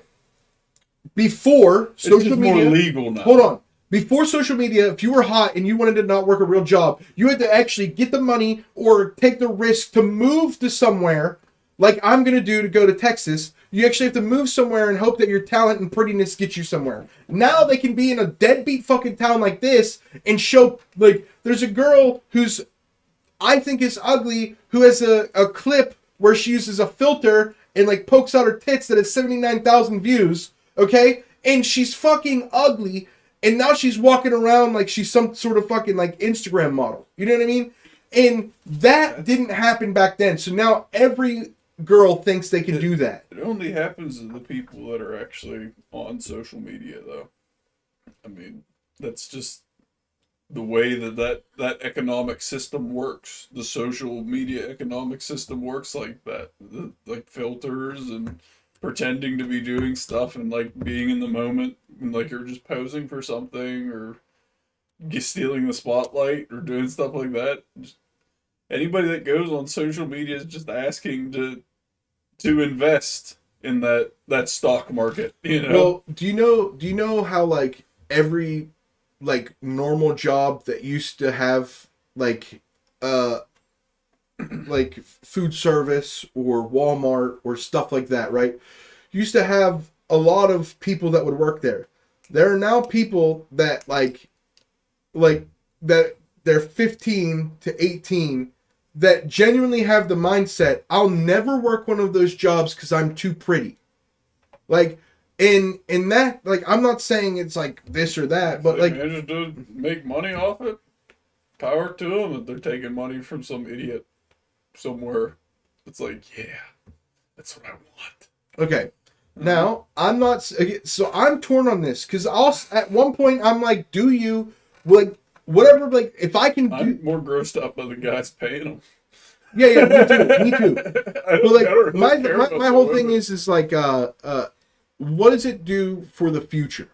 Before It's social just media, more legal now. hold on. Before social media, if you were hot and you wanted to not work a real job, you had to actually get the money or take the risk to move to somewhere like I'm going to do to go to Texas. You actually have to move somewhere and hope that your talent and prettiness gets you somewhere. Now they can be in a deadbeat fucking town like this and show, like, there's a girl who's, I think is ugly, who has a clip where she uses a filter and, like, pokes out her tits that has 79,000 views, okay? And she's fucking ugly, and now she's walking around like she's some sort of fucking, like, Instagram model. You know what I mean? And that didn't happen back then. So now every girl thinks they can do that. It only happens to the people that are actually on social media, though. I mean, that's just the way that economic system works. The social media economic system works like that. Like filters and pretending to be doing stuff and, like, being in the moment and, like, you're just posing for something or stealing the spotlight or doing stuff like that. Just, anybody that goes on social media is just asking to invest in that stock market, you know. Well, do you know how, like, every, like, normal job that used to have, like food service or Walmart or stuff like that, right? Used to have a lot of people that would work there. There are now people that like that they're 15 to 18 that genuinely have the mindset, I'll never work one of those jobs because I'm too pretty. Like, in that, like, I'm not saying it's like this or that, but They like, manage to make money off it. Power to them that they're taking money from some idiot somewhere. It's like, yeah, that's what I want. okay. Now, I'm not, so I'm torn on this because at one point I'm like, do you, like, whatever, like, if I can do. I'm more grossed up by the guys paying them. Yeah, me too. I But like, don't care about my the whole women. thing is like, what does it do for the future?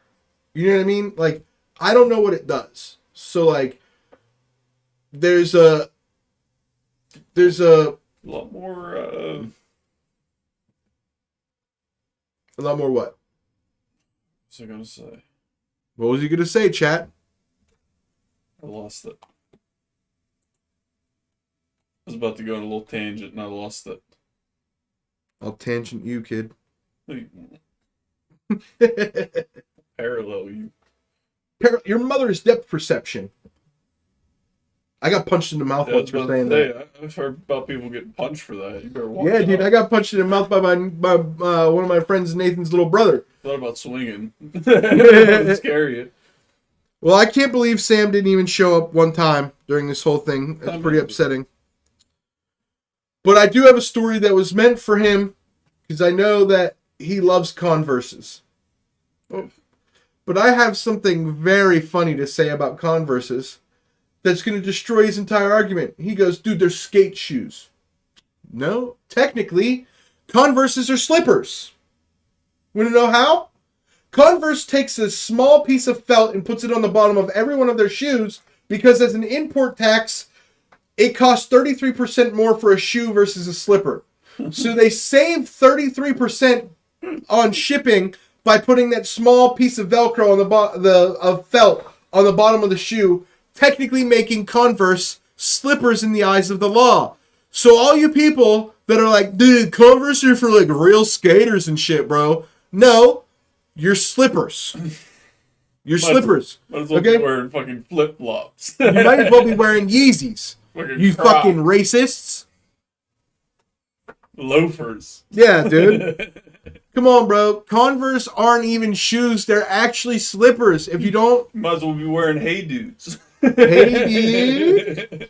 You know what I mean? Like, I don't know what it does. So like, there's a lot more. lot more what? What's I gonna say? What was he gonna say, chat? I lost it. I was about to go on a little tangent and I lost it. I'll tangent you, kid. Parallel you. Your mother's depth perception. I got punched in the mouth once for saying that. I've heard about people getting punched for that. You better watch Yeah, dude, I got punched in the mouth by one of my friends, Nathan's little brother. Thought about swinging. It'd scare you. Well, I can't believe Sam didn't even show up one time during this whole thing. It's pretty upsetting. But I do have a story that was meant for him because I know that he loves Converses. But I have something very funny to say about Converses that's going to destroy his entire argument. He goes, dude, they're skate shoes. No, technically, Converses are slippers. Want to know how? Converse takes a small piece of felt and puts it on the bottom of every one of their shoes because as an import tax, it costs 33% more for a shoe versus a slipper. So they save 33% on shipping by putting that small piece of Velcro on of felt on the bottom of the shoe, technically making Converse slippers in the eyes of the law. So all you people that are like, dude, Converse are for like real skaters and shit, bro. No, you're slippers. You're slippers. Might as well Okay? be wearing fucking flip flops. You might as well be wearing Yeezys. You fucking racists. Loafers. Yeah, dude. Come on, bro. Converse aren't even shoes. They're actually slippers. If you don't... Might as well be wearing Hey Dudes. Hey, dude.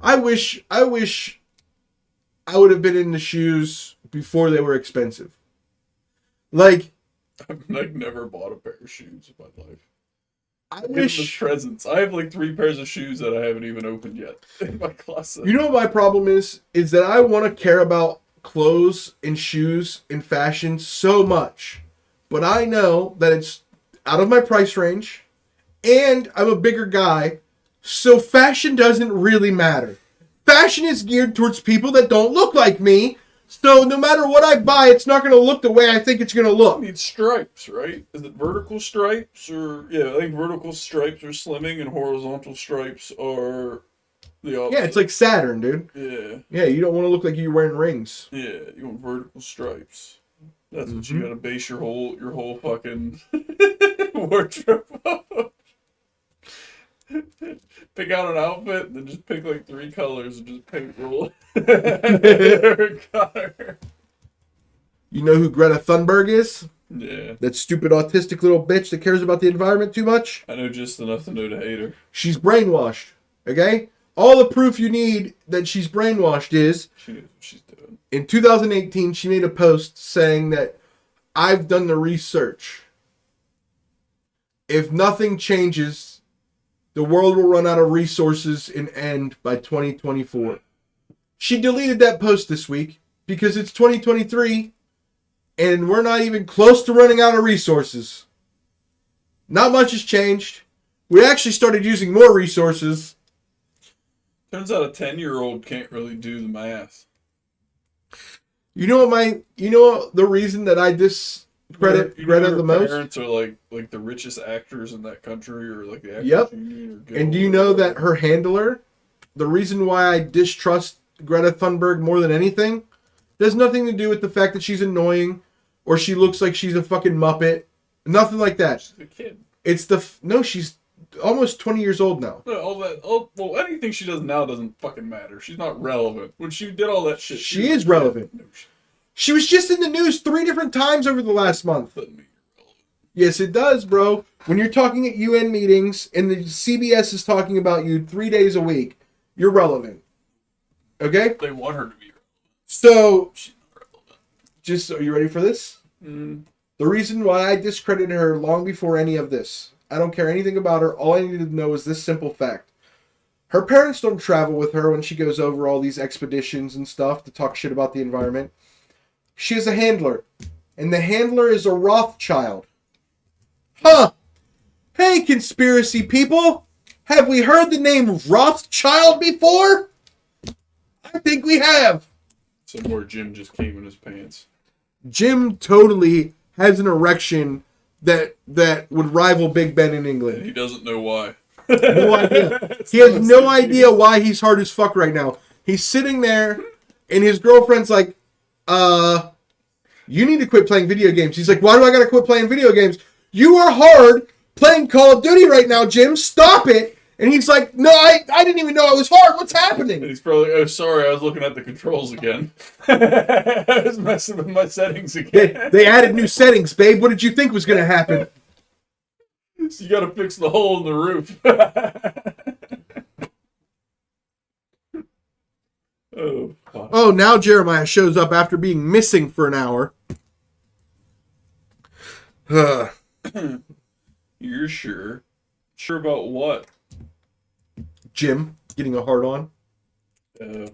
I wish I would have been in the shoes before they were expensive. Like... I've like never bought a pair of shoes in my life. I Give them as wish... presents. I have like 3 pairs of shoes that I haven't even opened yet in my closet. You know what my problem is? Is that I want to care about clothes and shoes and fashion so much. But I know that it's out of my price range. And I'm a bigger guy. So fashion doesn't really matter. Fashion is geared towards people that don't look like me. So no matter what I buy, it's not going to look the way I think it's going to I look. need stripes, right? Is it vertical stripes or yeah? I think vertical stripes are slimming and horizontal stripes are Yeah, it's like Saturn, dude. Yeah. Yeah, you don't want to look like you're wearing rings. Yeah, you want vertical stripes. That's what you gotta base your whole fucking wardrobe off of. Pick out an outfit, and then just pick like 3 colors and just paint roll. Color. You know who Greta Thunberg is? Yeah, That stupid autistic little bitch that cares about the environment too much? I know just enough to know to hate her. She's brainwashed, okay? All the proof you need that she's brainwashed is, She knows what she's doing. in 2018, she made a post saying that I've done the research. If nothing changes, the world will run out of resources and end by 2024. She deleted that post this week because it's 2023 and we're not even close to running out of resources. Not much has changed. We actually started using more resources. Turns out a 10-year-old can't really do the math. You know what the reason that I discredit You know Greta her the most? parents are like the richest actors in that country, or like the actors Yep. union or guild. And do you know that her handler, the reason why I distrust Greta Thunberg more than anything, there's nothing to do with the fact that she's annoying or she looks like she's a fucking Muppet. Nothing like that. She's a kid. It's no, she's almost 20 years old now. Well, anything she does now doesn't fucking matter. She's not relevant. When she did all that shit, She is relevant. No, she She was just in the news 3 different times over the last month. doesn't mean you're relevant. Yes, it does, bro. When you're talking at UN meetings and the CBS is talking about you 3 days a week, you're relevant. Okay? They want her to be relevant. So, She's not relevant. are you ready for this? Mm. The reason why I discredited her long before any of this. I don't care anything about her. All I needed to know is this simple fact. Her parents don't travel with her when she goes over all these expeditions and stuff to talk shit about the environment. She has a handler. And the handler is a Rothschild. Huh. Hey, conspiracy people. Have we heard the name Rothschild before? I think we have. Somewhere Jim just came in his pants. Jim totally has an erection that would rival Big Ben in And England. he doesn't know why. No idea. He has no idea why he's hard as fuck right now. He's sitting there, and his girlfriend's like, you need to quit playing video games. He's like, why do I gotta quit playing video games? You are hard playing Call of Duty right now, Jim. Stop it. And he's like, no, I didn't even know I was hard. What's And happening? he's probably, oh, sorry, I was looking at the controls again. I was messing with my settings again. They added new settings, babe. What did you think was gonna happen? So you gotta fix the hole in the roof. Oh, fuck. Oh, now Jeremiah shows up after being missing for an hour. You're sure? Sure about what? Jim getting a hard on. Uh,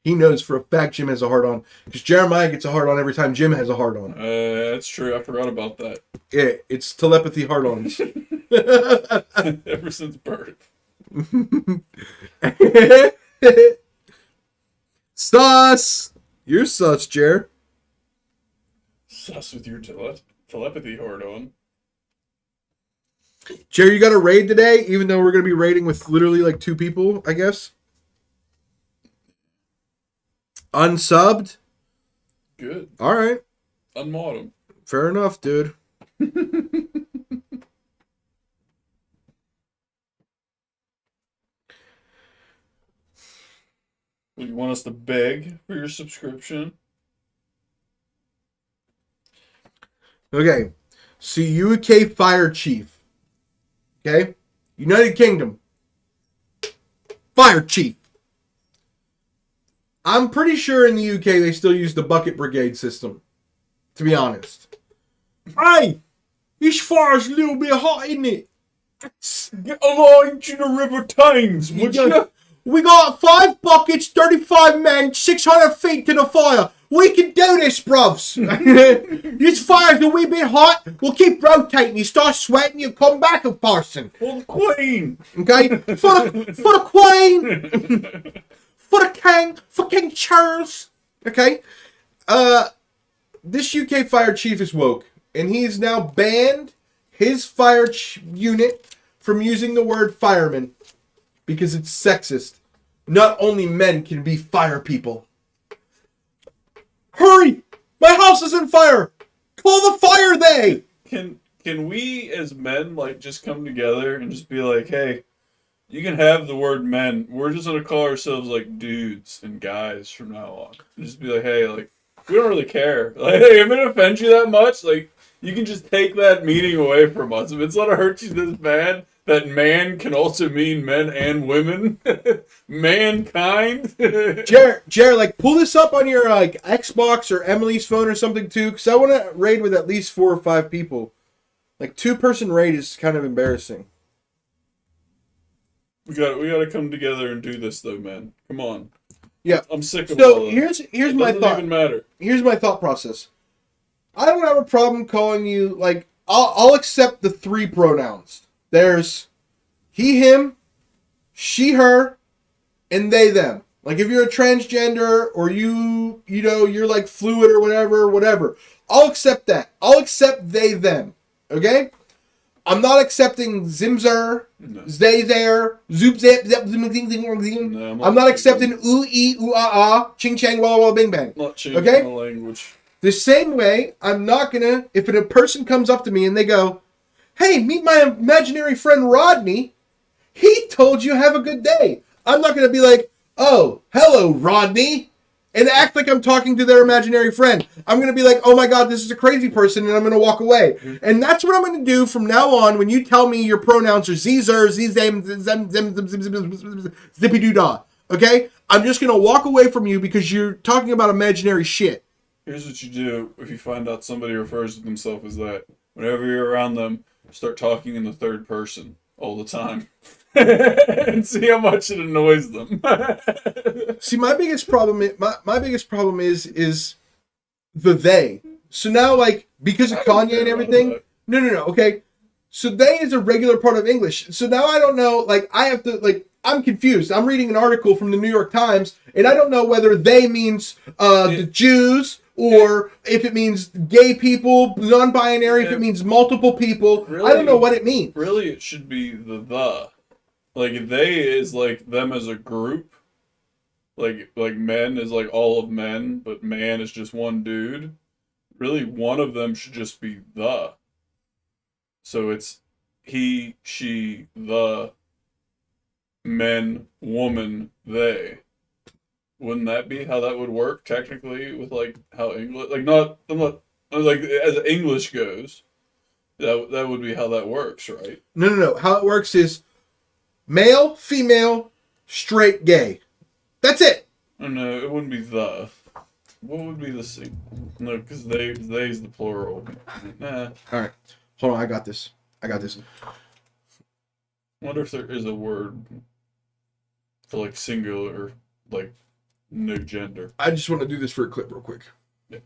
He knows for a fact Jim has a hard on because Jeremiah gets a hard on every time Jim has a hard on. that's true. I forgot about that. Yeah, it's telepathy hard ons. Ever since birth. Sus! You're sus, Jer. Sus with your telepathy hard on. Jer, you got a raid today, even though we're going to be raiding with literally like 2 people, I guess? Unsubbed? Good. Alright. Unmod him. Fair enough, dude. You want us to beg for your subscription? Okay. So UK Fire Chief. Okay? United Kingdom. Fire Chief. I'm pretty sure in the UK they still use the bucket brigade system. To be honest. Hey! This fire's a little bit hot, isn't it? Get a line to the River Thames, would you? We got 5 buckets, 35 men, 600 feet to the fire. We can do this, bruvs. This fire's a wee bit hot. We'll keep rotating. You start sweating, you come back a parson. For the Queen! Okay? For the Queen. For King Charles. Okay? This UK fire chief is woke. And he's now banned his fire unit from using the word fireman. Because it's sexist. not only men can be fire people. Hurry! My house is on fire! Call the fire they! Can we as men like just come together and just be like, hey, you can have the word men. We're just gonna call ourselves like dudes and guys from now on. And just be like, hey, like we don't really care. Like, hey, if it offends you that much, like you can just take that meaning away from us. If it's gonna hurt you this bad, that man can also mean men and women, mankind. Jared, like pull this up on your like Xbox or Emily's phone or something too, because I want to raid with at least 4 or 5 people. Like 2-person raid is kind of embarrassing. We gotta come together and do this though, man. Come on. Yeah. I'm sick of all So of here's it. my Doesn't thought. even matter. Here's my thought process. I don't have a problem calling you like I'll accept the 3 pronouns. There's he, him, she, her, and they, them. Like if you're a transgender or you're like fluid or whatever. I'll accept that. I'll accept they, them. Okay? I'm not accepting zimzer, they, there, zoop, zip, zip, zim, zing, zing, zing. No, I'm not accepting ooh, ee, ooh, ah, ah, ching, chang, walla, walla, bing, bang. Not changing Okay? the language. The same way, I'm not gonna, if a person comes up to me and they go, hey, meet my imaginary friend Rodney. He told you have a good day. I'm not gonna be like, oh, hello, Rodney, and act like I'm talking to their imaginary friend. I'm gonna be like, oh my god, this is a crazy person, and I'm gonna walk away. And that's what I'm gonna do from now on when you tell me your pronouns are Zer, zem, zippy doo dah. Okay? I'm just gonna walk away from you because you're talking about imaginary shit. Here's what you do if you find out somebody refers to themselves as that. Whenever you're around them, start talking in the third person all the time. And see how much it annoys them. See, my biggest problem is the they. So now, like, because of Kanye and everything. No. Okay. So they is a regular part of English. So now I don't know. Like, I have to like. I'm confused. I'm reading an article from the New York Times, and I don't know whether they means the Jews or if it means gay people, non-binary, if it means multiple people. Really? I don't know what it means. Really, it should be the. Like, they is, like, them as a group. Like men is, like, all of men, but man is just one dude. Really, one of them should just be the. So it's he, she, the, men, woman, they. Wouldn't that be how that would work, technically, with, like, how English... Like, I'm not... Like, as English goes, that would be how that works, right? No. How it works is male, female, straight, gay. That's it. Oh, no, it wouldn't be the. What would be the single? No, because they's the plural. Nah. All right. Hold on. I got this. Wonder if there is a word for, like, singular, like, no gender. I just want to do this for a clip real quick. Yeah.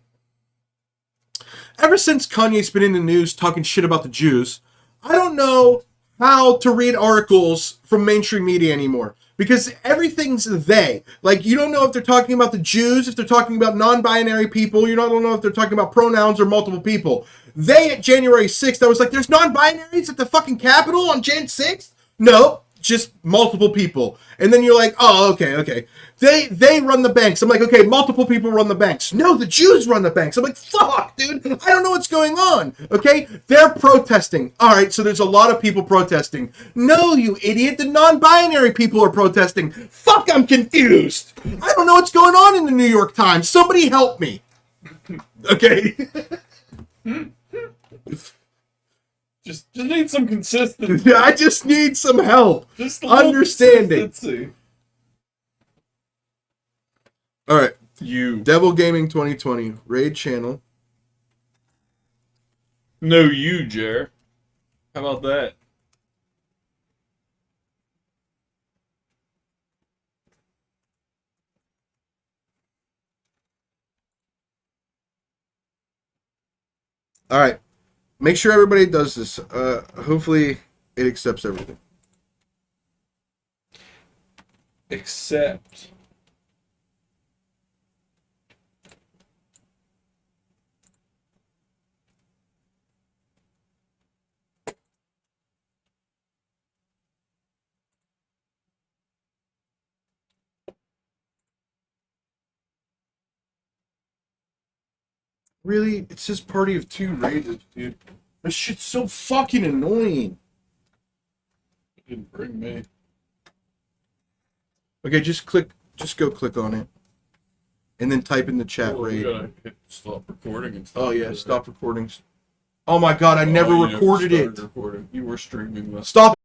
Ever since Kanye's been in the news talking shit about the Jews, I don't know how to read articles from mainstream media anymore. Because everything's they. Like, you don't know if they're talking about the Jews, if they're talking about non-binary people. You don't know if they're talking about pronouns or multiple people. They, at January 6th, I was like, there's non-binaries at the fucking Capitol on Jan 6th? No, just multiple people. And then you're like, oh, okay. They run the banks. I'm like, okay, multiple people run the banks. No, the Jews run the banks. I'm like, fuck, dude. I don't know what's going on. Okay? They're protesting. All right, so there's a lot of people protesting. No, you idiot. The non-binary people are protesting. Fuck, I'm confused. I don't know what's going on in the New York Times. Somebody help me. Okay? Just need some consistency. I just need some help. Just a little Understanding. consistency. All right. You. Devil Gaming 2020. Raid channel. No, you, Jer. How about that? All right. Make sure everybody does this. Hopefully it accepts everything. Except. Really? It says party of 2 rated, dude. This shit's so fucking annoying. It didn't bring me. Okay, just go click on it. And then type in the chat Oh, we raid. gotta hit stop recording and stuff. Oh yeah, stop recordings. Oh my god, I never you recorded started it. Recording. You were streaming this. Stop